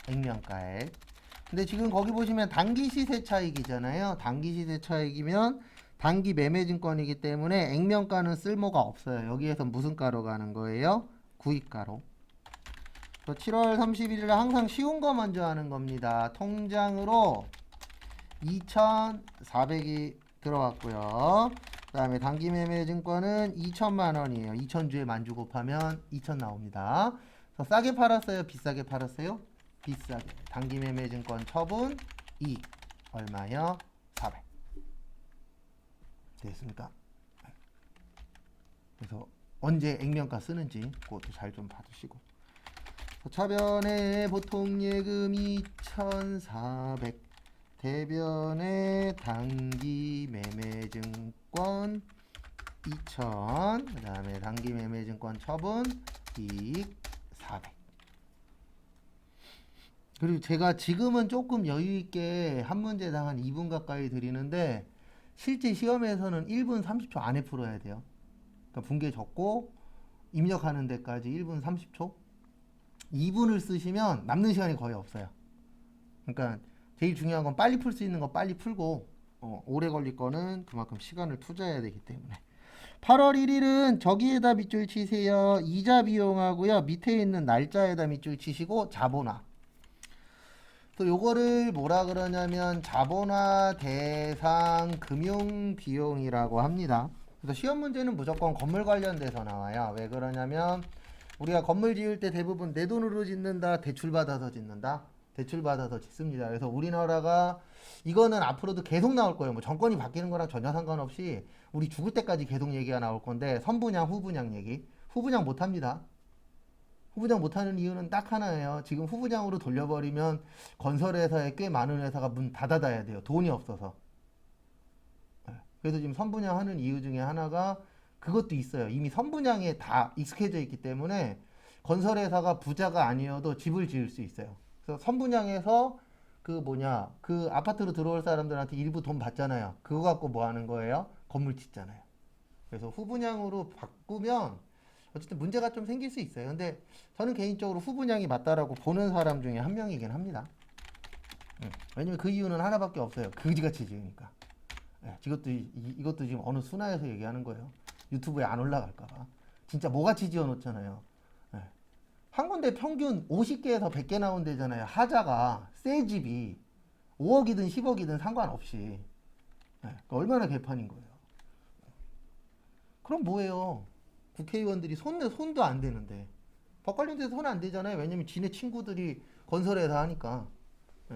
액면가액. 근데 지금 거기 보시면 단기 시세 차익이잖아요. 단기 시세 차익이면 단기 매매증권이기 때문에 액면가는 쓸모가 없어요. 여기에서 무슨 가로 가는 거예요? 구입가로. 7월 31일에 항상 쉬운 거 먼저 하는 겁니다. 통장으로 2,400이 들어왔고요. 그 다음에 단기 매매 증권은 2천만 원이에요. 2천주에 만주 곱하면 2천 나옵니다. 그래서 싸게 팔았어요? 비싸게 팔았어요? 비싸게. 단기 매매 증권 처분 이익 얼마요? 400. 됐습니까? 그래서 언제 액면가 쓰는지 그것도 잘 좀 봐두시고. 차변의 보통예금이 2,400. 대변의 단기 매매증권 2,000. 그 다음에 단기 매매증권 처분 이익 400. 그리고 제가 지금은 조금 여유있게 한 문제당 한 2분 가까이 드리는데 실제 시험에서는 1분 30초 안에 풀어야 돼요. 그러니까 분계 적고 입력하는 데까지 1분 30초. 2분을 쓰시면 남는 시간이 거의 없어요. 그러니까 제일 중요한 건 빨리 풀 수 있는 거 빨리 풀고 오래 걸릴 거는 그만큼 시간을 투자해야 되기 때문에. 8월 1일은 저기에다 밑줄 치세요. 이자 비용하고요. 밑에 있는 날짜에다 밑줄 치시고 자본화. 또 요거를 뭐라 그러냐면 자본화 대상 금융 비용이라고 합니다. 그래서 시험 문제는 무조건 건물 관련돼서 나와요. 왜 그러냐면 우리가 건물 지을 때 대부분 내 돈으로 짓는다, 대출 받아서 짓는다. 대출 받아서 짓습니다. 그래서 우리나라가 이거는 앞으로도 계속 나올 거예요. 뭐 정권이 바뀌는 거랑 전혀 상관없이 우리 죽을 때까지 계속 얘기가 나올 건데, 선분양, 후분양 얘기. 후분양 못 합니다. 후분양 못하는 이유는 딱 하나예요. 지금 후분양으로 돌려버리면 건설회사에 꽤 많은 회사가 문 닫아야 돼요. 돈이 없어서. 그래서 지금 선분양하는 이유 중에 하나가 그것도 있어요. 이미 선분양에 다 익숙해져 있기 때문에 건설회사가 부자가 아니어도 집을 지을 수 있어요. 그래서 선분양에서 그 아파트로 들어올 사람들한테 일부 돈 받잖아요. 그거 갖고 뭐 하는 거예요? 건물 짓잖아요. 그래서 후분양으로 바꾸면 어쨌든 문제가 좀 생길 수 있어요. 근데 저는 개인적으로 후분양이 맞다라고 보는 사람 중에 한 명이긴 합니다. 왜냐면 그 이유는 하나밖에 없어요. 그지같이 지으니까. 이것도 지금 어느 순화에서 얘기하는 거예요. 유튜브에 안 올라갈까봐. 진짜 뭐같이 지어놓잖아요. 한 군데 평균 50개에서 100개 나온 데잖아요. 하자가, 새 집이 5억이든 10억이든 상관없이. 얼마나 개판인 거예요. 그럼 뭐예요? 국회의원들이 손도 안 대는데. 법 관련돼서 손 안 대잖아요. 왜냐면 지네 친구들이 건설회사 하니까.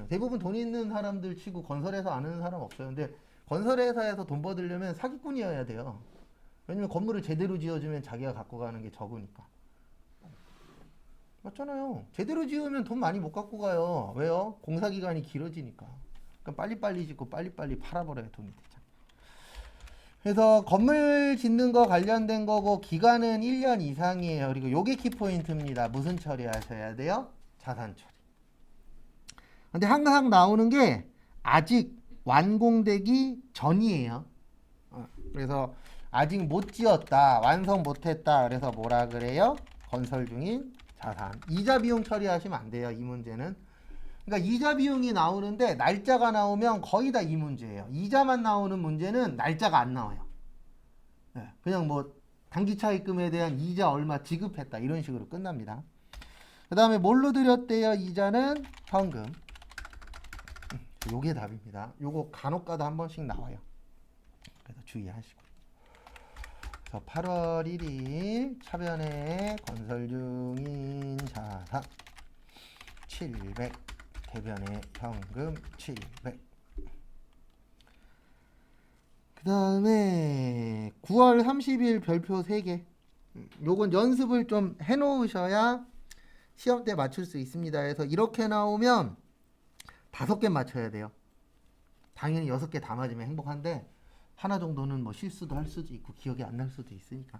대부분 돈 있는 사람들 치고 건설회사 아는 사람 없어요. 근데 건설회사에서 돈 받으려면 사기꾼이어야 돼요. 왜냐면 건물을 제대로 지어주면 자기가 갖고 가는 게 적으니까. 맞잖아요. 제대로 지으면 돈 많이 못 갖고 가요. 왜요? 공사기간이 길어지니까. 그러니까 빨리빨리 짓고 빨리빨리 팔아버려야 돈이 되죠. 그래서 건물 짓는 거 관련된 거고 기간은 1년 이상이에요. 그리고 요게 키포인트입니다. 무슨 처리하셔야 돼요? 자산 처리. 근데 항상 나오는 게 아직 완공되기 전이에요. 그래서 아직 못 지었다, 완성 못했다. 그래서 뭐라 그래요? 건설 중인 자산. 이자 비용 처리하시면 안 돼요. 이 문제는. 그러니까 이자 비용이 나오는데 날짜가 나오면 거의 다 이 문제예요. 이자만 나오는 문제는 날짜가 안 나와요. 그냥 뭐 단기 차입금에 대한 이자 얼마 지급했다 이런 식으로 끝납니다. 그 다음에 뭘로 드렸대요? 이자는 현금. 요게 답입니다. 요거 간혹가다 한 번씩 나와요. 그래서 주의하시고. 그래서 8월 1일 차변에 건설 중인 자산 700, 대변에 현금 700. 그 다음에 9월 30일 별표 3개. 요건 연습을 좀 해놓으셔야 시험 때 맞출 수 있습니다. 그래서 이렇게 나오면 5개 맞춰야 돼요. 당연히 6개 다 맞으면 행복한데 하나 정도는 뭐 실수도 할 수도 있고 기억이 안 날 수도 있으니까.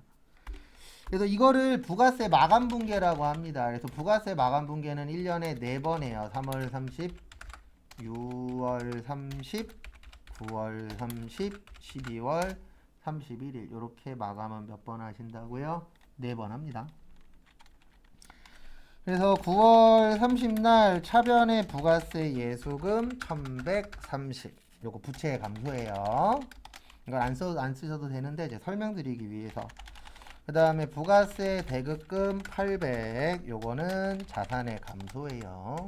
그래서 이거를 부가세 마감 분계라고 합니다. 그래서 부가세 마감 분계는 1년에 4번 해요. 3월 30, 6월 30, 9월 30, 12월 31일 이렇게 마감은 몇 번 하신다고요? 4번 합니다. 그래서 9월 30날 차변의 부가세 예수금 1130. 요거 부채 감소예요. 이걸 안 쓰셔도 되는데 이제 설명드리기 위해서. 그 다음에 부가세 대급금 800. 요거는 자산의 감소예요.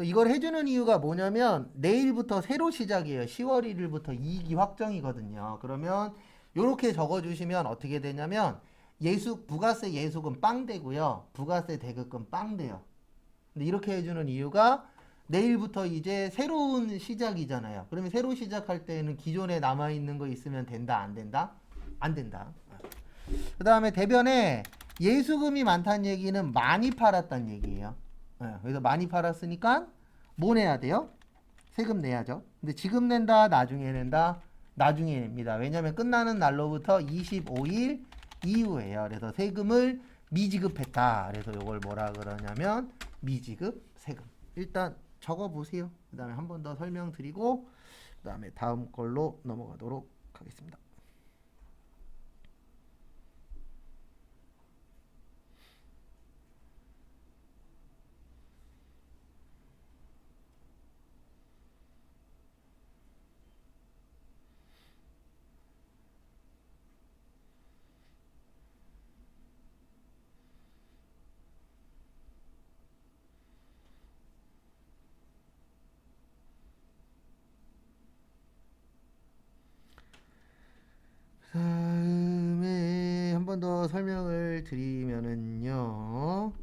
이걸 해주는 이유가 뭐냐면 내일부터 새로 시작이에요. 10월 1일부터 이익이 확정이거든요. 그러면 이렇게 적어주시면 어떻게 되냐면 부가세 예수금 빵 되고요. 부가세 대급금 빵 돼요. 근데 이렇게 해주는 이유가 내일부터 이제 새로운 시작이잖아요. 그러면 새로 시작할 때는 기존에 남아있는 거 있으면 된다, 안 된다? 안 된다. 그 다음에 대변에 예수금이 많다는 얘기는 많이 팔았다는 얘기예요. 그래서 많이 팔았으니까 뭐 내야 돼요? 세금 내야죠. 근데 지금 낸다, 나중에 낸다? 나중에 냅니다. 왜냐면 끝나는 날로부터 25일 이후에요. 그래서 세금을 미지급했다. 그래서 이걸 뭐라 그러냐면 미지급 세금. 일단 적어보세요. 그 다음에 한 번 더 설명드리고 그 다음에 다음 걸로 넘어가도록 하겠습니다. 번 더 설명을 드리면은요.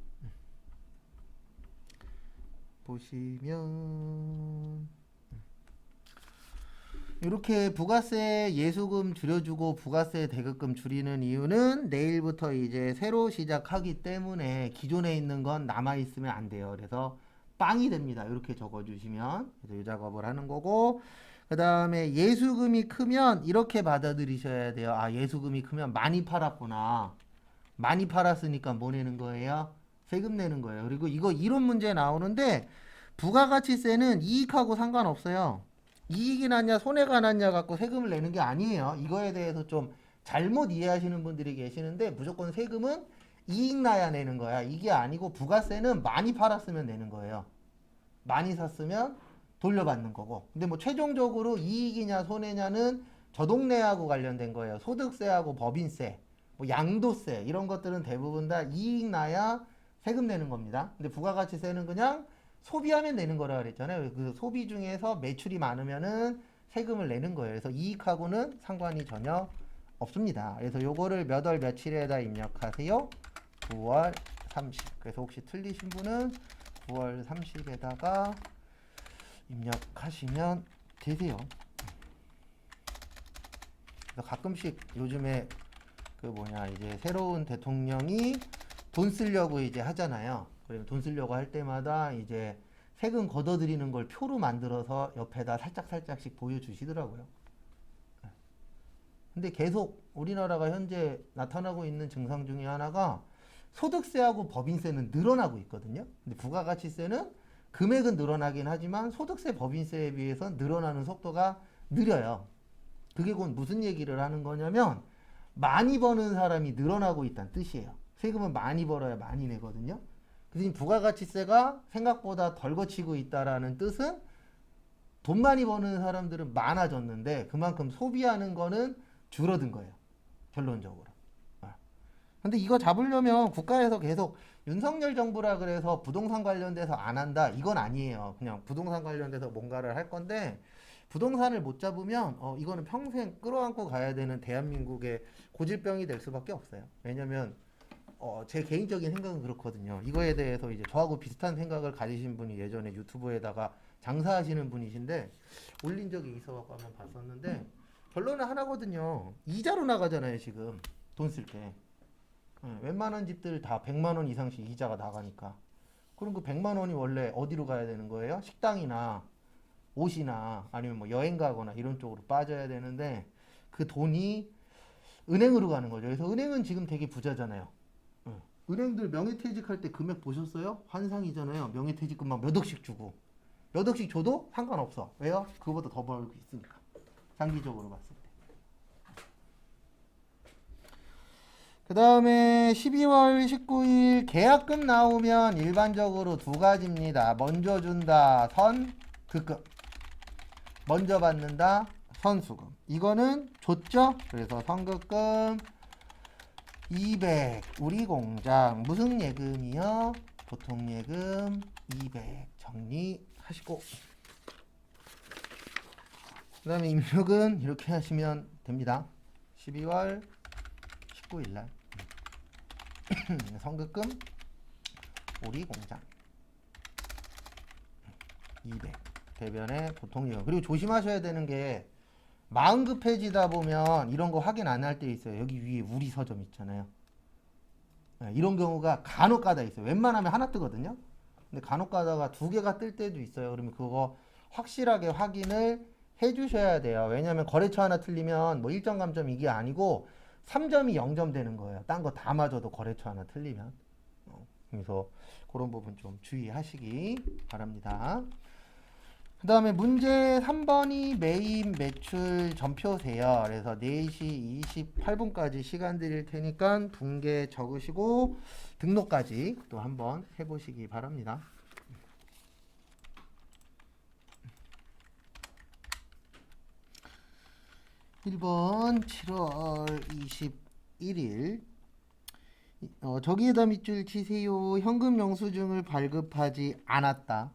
보시면 이렇게 부가세 예수금 줄여주고 부가세 대급금 줄이는 이유는 내일부터 이제 새로 시작하기 때문에 기존에 있는 건 남아있으면 안 돼요. 그래서 빵이 됩니다. 이렇게 적어주시면. 그래서 이 작업을 하는 거고, 그 다음에 예수금이 크면 이렇게 받아들이셔야 돼요. 아, 예수금이 크면 많이 팔았구나. 많이 팔았으니까 뭐 내는 거예요? 세금 내는 거예요. 그리고 이거 이론 문제 나오는데 부가가치세는 이익하고 상관없어요. 이익이 났냐 손해가 났냐 갖고 세금을 내는 게 아니에요. 이거에 대해서 좀 잘못 이해하시는 분들이 계시는데 무조건 세금은 이익 나야 내는 거야. 이게 아니고 부가세는 많이 팔았으면 내는 거예요. 많이 샀으면 돌려받는 거고. 근데 뭐 최종적으로 이익이냐 손해냐는 저 동네하고 관련된 거예요. 소득세하고 법인세, 뭐 양도세 이런 것들은 대부분 다 이익 나야 세금 내는 겁니다. 근데 부가가치세는 그냥 소비하면 내는 거라 그랬잖아요. 그 소비 중에서 매출이 많으면은 세금을 내는 거예요. 그래서 이익하고는 상관이 전혀 없습니다. 그래서 요거를 몇 월 며칠에다 입력하세요. 9월 30. 그래서 혹시 틀리신 분은 9월 30에다가 입력하시면 되세요. 그래서 가끔씩 요즘에 그 뭐냐 이제 새로운 대통령이 돈 쓰려고 이제 하잖아요. 그러면 돈 쓰려고 할 때마다 이제 세금 걷어들이는 걸 표로 만들어서 옆에다 살짝씩 보여주시더라고요. 근데 계속 우리나라가 현재 나타나고 있는 증상 중에 하나가 소득세하고 법인세는 늘어나고 있거든요. 근데 부가가치세는 금액은 늘어나긴 하지만 소득세, 법인세에 비해서 늘어나는 속도가 느려요. 그게 곧 무슨 얘기를 하는 거냐면 많이 버는 사람이 늘어나고 있다는 뜻이에요. 세금은 많이 벌어야 많이 내거든요. 그래서 부가가치세가 생각보다 덜 거치고 있다라는 뜻은 돈 많이 버는 사람들은 많아졌는데 그만큼 소비하는 거는 줄어든 거예요. 결론적으로. 근데 이거 잡으려면 국가에서 계속 윤석열 정부라 그래서 부동산 관련돼서 안 한다. 이건 아니에요. 그냥 부동산 관련돼서 뭔가를 할 건데 부동산을 못 잡으면 이거는 평생 끌어안고 가야 되는 대한민국의 고질병이 될 수밖에 없어요. 왜냐면 제 개인적인 생각은 그렇거든요. 이거에 대해서 이제 저하고 비슷한 생각을 가지신 분이 예전에 유튜브에다가 장사하시는 분이신데 올린 적이 있어갖고 한번 봤었는데 결론은 하나거든요. 이자로 나가잖아요, 지금 돈 쓸 때. 웬만한 집들 다 100만 원 이상씩 이자가 나가니까. 그럼 그 100만 원이 원래 어디로 가야 되는 거예요? 식당이나 옷이나 아니면 뭐 여행 가거나 이런 쪽으로 빠져야 되는데 그 돈이 은행으로 가는 거죠. 그래서 은행은 지금 되게 부자잖아요. 은행들 명예퇴직할 때 금액 보셨어요? 환상이잖아요. 명예퇴직금 막 몇 억씩 주고. 몇 억씩 줘도 상관없어. 왜요? 그거보다 더 벌고 있으니까. 장기적으로 봤을 때. 그 다음에 12월 19일 계약금 나오면 일반적으로 두 가지입니다. 먼저 준다, 선급금. 먼저 받는다, 선수금. 이거는 줬죠? 그래서 선급금 200 우리 공장 무슨 예금이요? 보통 예금 200 정리하시고 그 다음에 입력은 이렇게 하시면 됩니다. 12월 19일 날 선급금 우리 공장 200 대변에 보통 예금. 그리고 조심하셔야 되는 게 마음 급해지다 보면 이런 거 확인 안 할 때 있어요. 여기 위에 우리 서점 있잖아요. 이런 경우가 간혹 가다 있어요. 웬만하면 하나 뜨거든요. 근데 간혹 가다가 두 개가 뜰 때도 있어요. 그러면 그거 확실하게 확인을 해 주셔야 돼요. 왜냐하면 거래처 하나 틀리면 뭐 1점 감점 이게 아니고 3점이 0점 되는 거예요. 딴 거 다 맞아도 거래처 하나 틀리면. 그래서 그런 부분 좀 주의하시기 바랍니다. 그 다음에 문제 3번이 매입 매출 전표세요. 그래서 4시 28분까지 시간 드릴 테니까 분계 적으시고 등록까지 또 한번 해보시기 바랍니다. (1번) 7월 21일 저기에다 밑줄 치세요. 현금 영수증을 발급하지 않았다.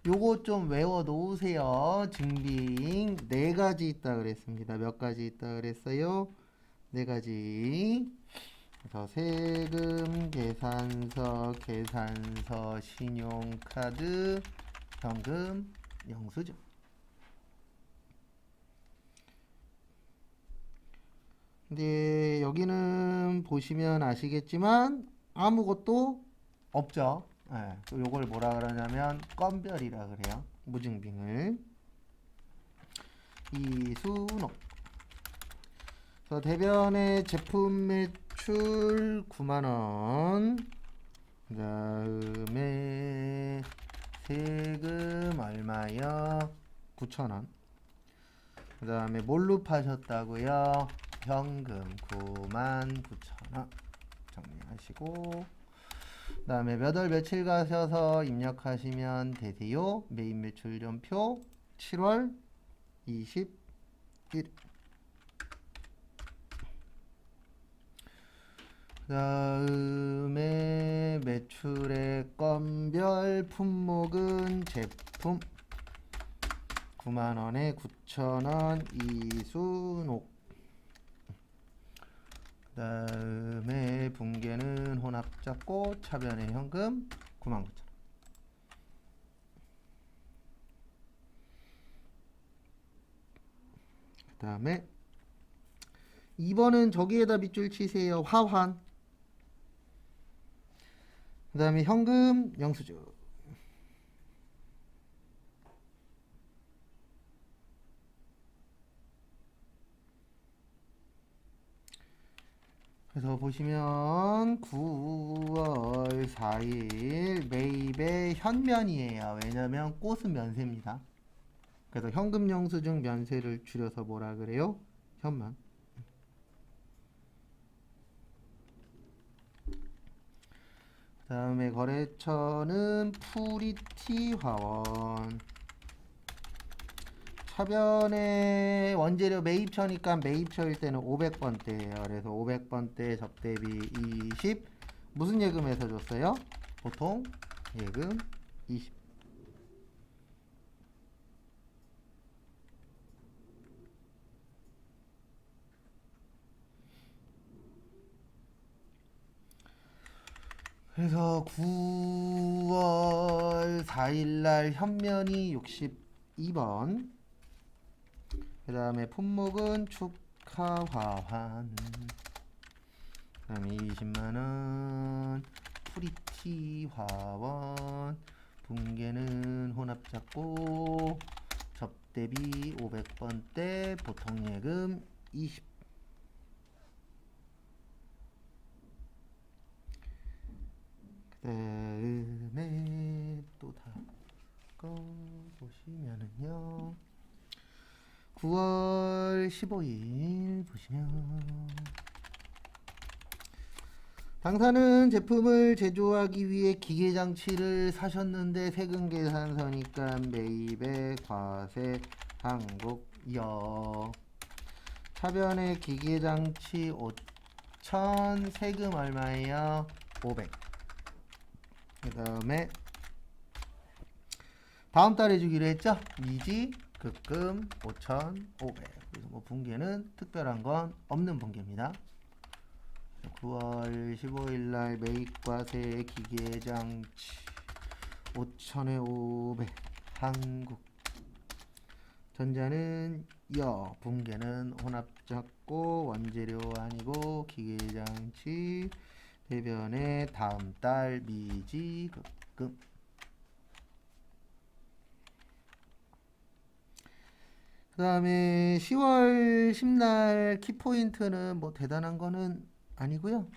요거 좀 외워 놓으세요. 증빙 4가지 있다 그랬습니다. 몇 가지 있다 그랬어요? 네 가지. 그래서 세금, 계산서, 신용카드, 현금, 영수증. 근데 여기는 보시면 아시겠지만 아무것도 없죠. 예, 요걸 뭐라 그러냐면 건별이라 그래요. 무증빙을. 이순옥. 그래서 대변의 제품 매출 9만원. 그 다음에 세금 얼마요? 9천원. 그 다음에 뭘로 파셨다고요? 현금 99,000원. 정리하시고, 그 다음에 몇 월 며칠 가셔서 입력하시면 되세요. 메인 매출연표 7월 21일. 그 다음에 매출의 건별 품목은 제품 9만원에 9천원 이순옥. 그 다음에 분계는 혼합잡고 차변의 현금 99,000원. 그 다음에 2번은 저기에다 밑줄 치세요. 화환. 그 다음에 현금 영수증. 그래서 보시면 9월 4일 매입의 현면이에요. 왜냐면 꽃은 면세입니다. 그래서 현금 영수증 면세를 줄여서 뭐라 그래요? 현면. 그 다음에 거래처는 프리티 화원. 차변에 원재료 매입처니까 매입처일 때는 500번대예요. 그래서 500번대 접대비 20. 무슨 예금에서 줬어요? 보통 예금 20. 그래서 9월 4일날 현면이 62번. 그 다음에 품목은 축하화환. 그 다음에 20만원 프리티 화원. 분계는 혼합잡고 접대비 500번대 보통예금 20. 그 다음에 또 다음 거 보시면은요, 9월 15일 보시면 당사는 제품을 제조하기 위해 기계장치를 사셨는데 세금계산서니까 매입의 과세 한국여. 차변의 기계장치 5천, 세금 얼마예요? 500. 그 다음에 다음 달에 주기로 했죠? 미지 급금 5,500. 그래서 뭐 분계는 특별한 건 없는 분계입니다. 9월 15일 날 매입과세 기계장치 5,000에 500. 한국. 전자는 여, 분계는 혼합잡고 원재료 아니고 기계장치. 대변에 다음 달 미지 급금. 그 다음에 10월 10날 키포인트는 뭐 대단한 거는 아니고요.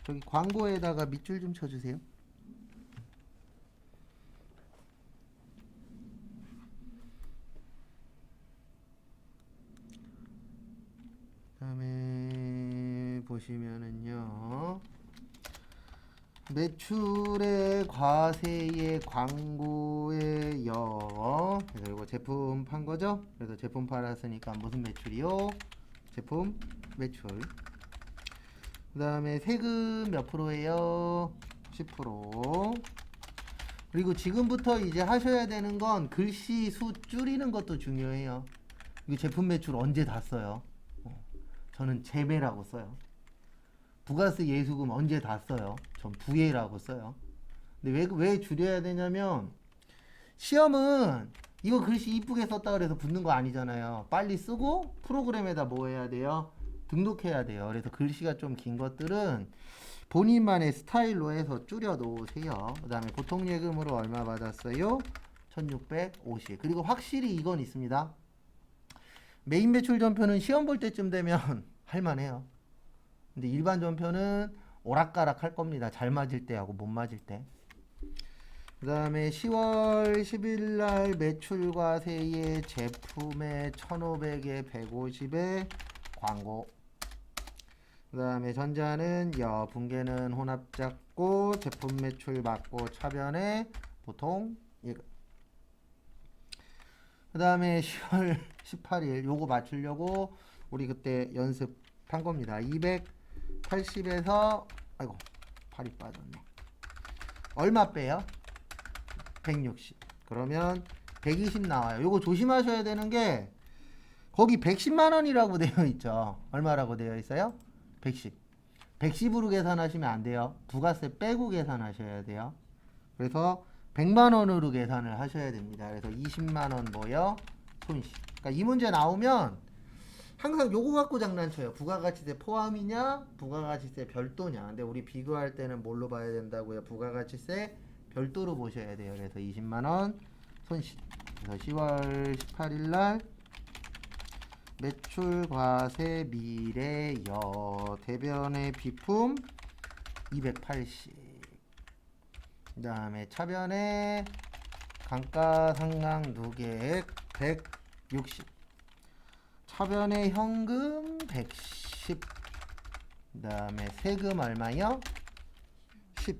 저기 광고에다가 밑줄 좀 쳐주세요. 그 다음에 보시면은요, 매출의 과세의 광고의 여. 그래서 이거 제품 판 거죠? 그래서 제품 팔았으니까 무슨 매출이요? 제품 매출. 그 다음에 세금 몇 프로예요? 10%. 그리고 지금부터 이제 하셔야 되는 건 글씨 수 줄이는 것도 중요해요. 이거 제품 매출 언제 다 써요? 저는 재배라고 써요. 부가세 예수금 언제 다 써요? 전 부예라고 써요. 근데 왜 줄여야 되냐면 시험은 이거 글씨 이쁘게 썼다 그래서 붙는 거 아니잖아요. 빨리 쓰고 프로그램에다 뭐 해야 돼요? 등록해야 돼요. 그래서 글씨가 좀 긴 것들은 본인만의 스타일로 해서 줄여 놓으세요. 그 다음에 보통 예금으로 얼마 받았어요? 1650. 그리고 확실히 이건 있습니다. 메인 매출 전표는 시험 볼 때쯤 되면 할만해요. 근데 일반 전표는 오락가락 할 겁니다. 잘 맞을 때하고 못 맞을 때. 그 다음에 10월 10일 날 매출과 세의 제품에 1500에 150에 광고. 그 다음에 전자는 분계는 혼합 잡고 제품 매출 받고 차변에 보통 예금. 그 다음에 10월 18일 요거 맞추려고 우리 그때 연습한 겁니다. 280에서 아이고 팔이 빠졌네. 얼마 빼요? 160. 그러면 120 나와요. 요거 조심하셔야 되는 게 거기 110만 원이라고 되어 있죠. 얼마라고 되어 있어요? 110. 110으로 계산하시면 안 돼요. 부가세 빼고 계산하셔야 돼요. 그래서 100만 원으로 계산을 하셔야 됩니다. 그래서 20만 원 뭐요? 손실. 그러니까 이 문제 나오면 항상 요거 갖고 장난쳐요. 부가가치세 포함이냐? 부가가치세 별도냐? 근데 우리 비교할 때는 뭘로 봐야 된다고요? 부가가치세 별도로 보셔야 돼요. 그래서 20만 원 손실. 그래서 10월 18일 날 매출 과세 미래여 대변의 비품 280. 그 다음에 차변에 감가상각 누계액 160. 차변에 현금 110. 그 다음에 세금 얼마요? 10.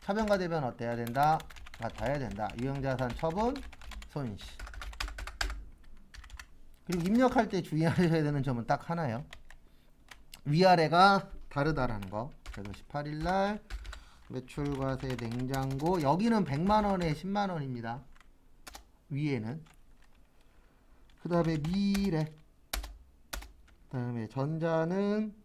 차변과 대변 어때야 된다? 같아야 된다. 유형자산 처분 손실. 그리고 입력할 때 주의하셔야 되는 점은 딱 하나요. 위아래가 다르다라는 거. 그래서 18일날 매출과세 냉장고 여기는 100만원에 10만원입니다. 위에는. 그 다음에 미래. 그 다음에 전자는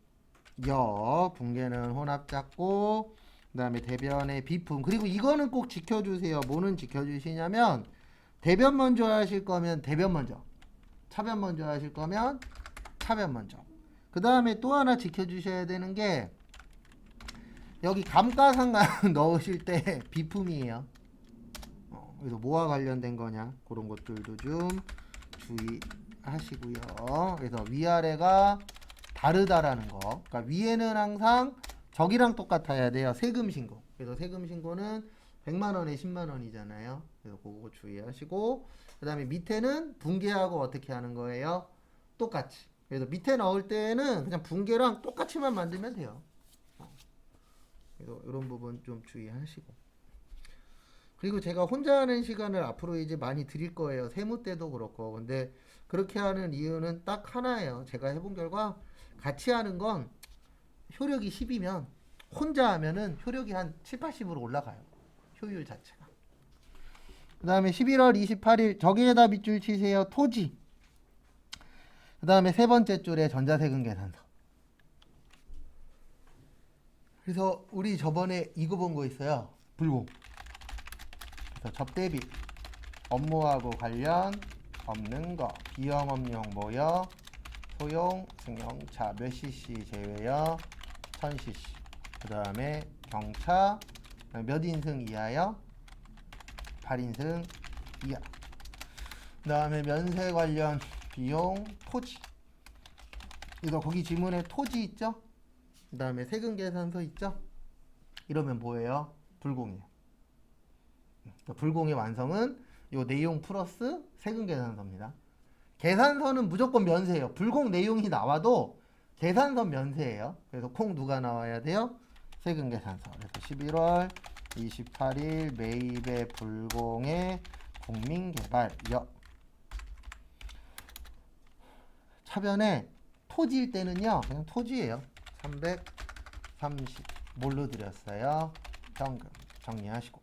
분계는 혼합 잡고 그 다음에 대변의 비품. 그리고 이거는 꼭 지켜주세요. 뭐는 지켜주시냐면 대변 먼저 하실 거면 대변 먼저, 차변 먼저 하실 거면 차변 먼저. 그 다음에 또 하나 지켜주셔야 되는 게 여기 감가상각 넣으실 때 비품이에요. 그래서 뭐와 관련된 거냐 그런 것들도 좀 주의하시고요. 그래서 위아래가 다르다라는 거. 그러니까 위에는 항상 저기랑 똑같아야 돼요. 세금 신고. 그래서 세금 신고는 100만 원에 10만 원이잖아요. 그래서 그거 주의하시고 그 다음에 밑에는 분계하고 어떻게 하는 거예요? 똑같이. 그래서 밑에 넣을 때는 그냥 분계랑 똑같이만 만들면 돼요. 그래서 이런 부분 좀 주의하시고. 그리고 제가 혼자 하는 시간을 앞으로 이제 많이 드릴 거예요. 세무 때도 그렇고. 근데 그렇게 하는 이유는 딱 하나예요. 제가 해본 결과 같이 하는 건 효력이 10이면 혼자 하면은 효력이 한 7, 80으로 올라가요. 효율 자체가. 그 다음에 11월 28일 저기에다 밑줄 치세요. 토지. 그 다음에 세 번째 줄에 전자세금 계산서. 그래서 우리 저번에 이거 본 거 있어요. 불공. 그래서 접대비. 업무하고 관련 없는 거. 비영업용 뭐요? 소용 승용차 몇 cc 제외요? 1000cc. 그 다음에 경차 몇 인승 이하요? 8인승 이하. 그 다음에 면세 관련 비용 토지. 이거 거기 지문에 토지 있죠? 그 다음에 세금 계산서 있죠? 이러면 뭐예요? 불공이에요. 그러니까 불공의 완성은 요 내용 플러스 세금 계산서입니다. 계산서는 무조건 면세예요. 불공 내용이 나와도 계산서 면세예요. 그래서 콩 누가 나와야 돼요? 세금 계산서. 그래서 11월 28일 매입의 불공의 국민개발역. 차변에 토지일 때는요. 그냥 토지예요. 330 뭘로 드렸어요? 현금 정리하시고.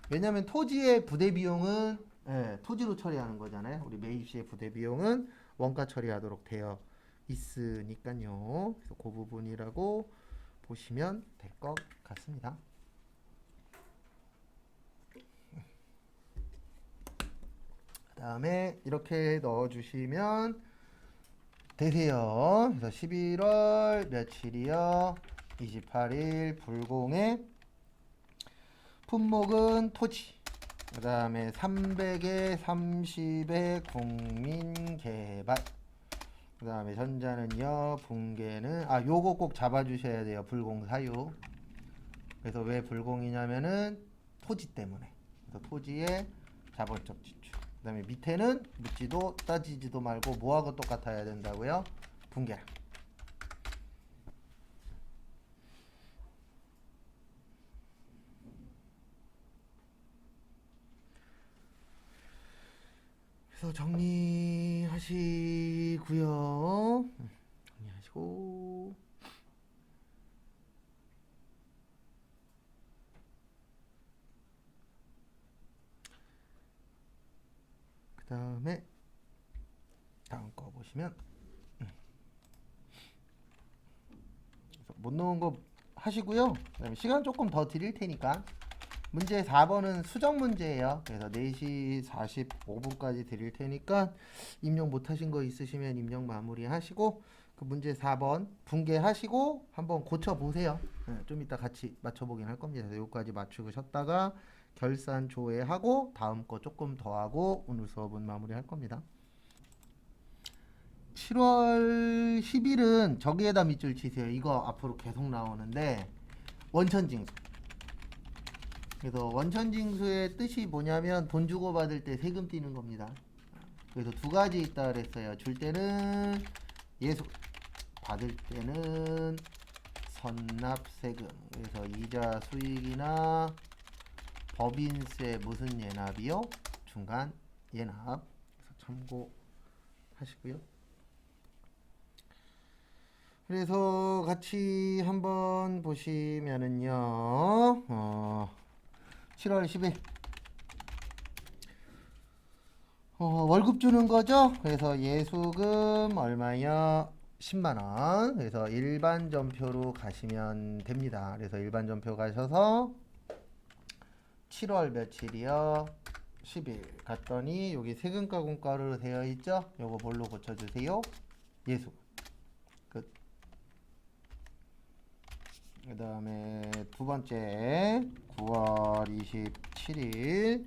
왜냐면 토지의 부대 비용은 토지로 처리하는 거잖아요. 우리 매입 시의 부대 비용은 원가 처리하도록 되어 있으니까요. 그래서 그 부분이라고 보시면 될 것 같습니다. 그 다음에 이렇게 넣어주시면 되세요. 그래서 11월 며칠이요? 28일 불공의 품목은 토지. 그 다음에 300에 30의 국민개발. 그 다음에 전자는요, 붕괴는, 요거 꼭 잡아주셔야 돼요. 불공 사유. 그래서 왜 불공이냐면은 토지 때문에. 그래서 토지의 자본적 지출. 그 다음에 밑에는 묻지도 따지지도 말고 뭐하고 똑같아야 된다고요? 붕괴랑. 그래서 정리하시고요. 정리하시고 그 다음에 다음 거 보시면 못 넣은 거 하시고요. 그다음에 시간 조금 더 드릴 테니까 문제 4번은 수정 문제예요. 그래서 4시 45분까지 드릴 테니까 입력 못 하신 거 있으시면 입력 마무리 하시고 그 문제 4번 붕괴하시고 한번 고쳐 보세요. 좀 이따 같이 맞춰 보긴 할 겁니다. 그래서 여기까지 맞추셨다가 결산 조회하고 다음 거 조금 더 하고 오늘 수업은 마무리 할 겁니다. 7월 10일은 저기에다 밑줄 치세요. 이거 앞으로 계속 나오는데 원천징수. 그래서 원천징수의 뜻이 뭐냐면 돈 주고 받을 때 세금 떼는 겁니다. 그래서 두 가지 있다 그랬어요. 줄 때는 예수, 받을 때는 선납세금. 그래서 이자 수익이나 법인세 무슨 예납이요? 중간 예납. 그래서 참고하시고요. 그래서 같이 한번 보시면은요. 7월 10일 월급 주는 거죠. 그래서 예수금 얼마요? 10만원. 그래서 일반 전표로 가시면 됩니다. 그래서 일반 전표 가셔서 7월 며칠이요? 10일 갔더니 여기 세금가공가로 되어 있죠. 요거 뭘로 고쳐주세요? 예수금. 끝. 그 다음에 두 번째 9월 27일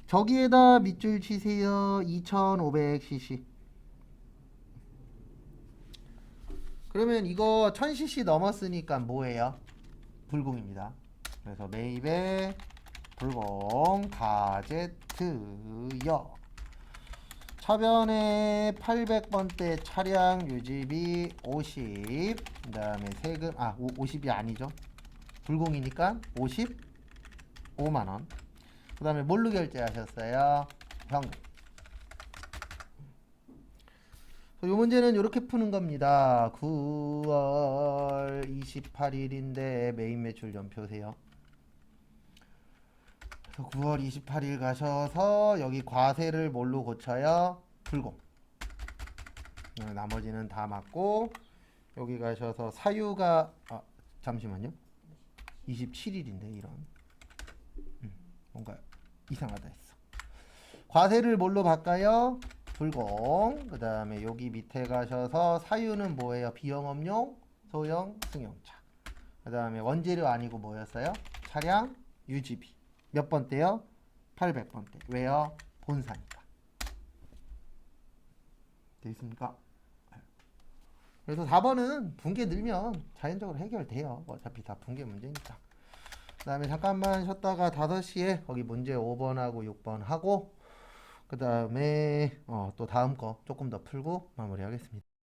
저기에다 밑줄 치세요. 2500cc. 그러면 이거 1000cc 넘었으니까 뭐예요? 불공입니다. 그래서 매입에 불공 가제트요. 차변에 800번대 차량 유지비 50. 그 다음에 세금 50이 아니죠. 불공이니까 55만원. 그 다음에 뭘로 결제하셨어요? 현금. 이 문제는 이렇게 푸는 겁니다. 9월 28일인데 메인 매출 전표세요. 그래서 9월 28일 가셔서 여기 과세를 뭘로 고쳐요? 불공. 나머지는 다 맞고 여기 가셔서 사유가 잠시만요. 27일인데 이런 뭔가 이상하다 했어. 과세를 뭘로 바꿔요? 불공. 그 다음에 여기 밑에 가셔서 사유는 뭐예요? 비영업용, 소형, 승용차. 그 다음에 원재료 아니고 뭐였어요? 차량 유지비. 몇 번대요? 800번대. 왜요? 본사니까. 되겠습니까? 그래서 4번은 붕괴 늘면 자연적으로 해결돼요. 어차피 다 붕괴 문제니까. 그 다음에 잠깐만 쉬었다가 5시에 거기 문제 5번하고 6번 하고 그 다음에 또 다음 거 조금 더 풀고 마무리하겠습니다.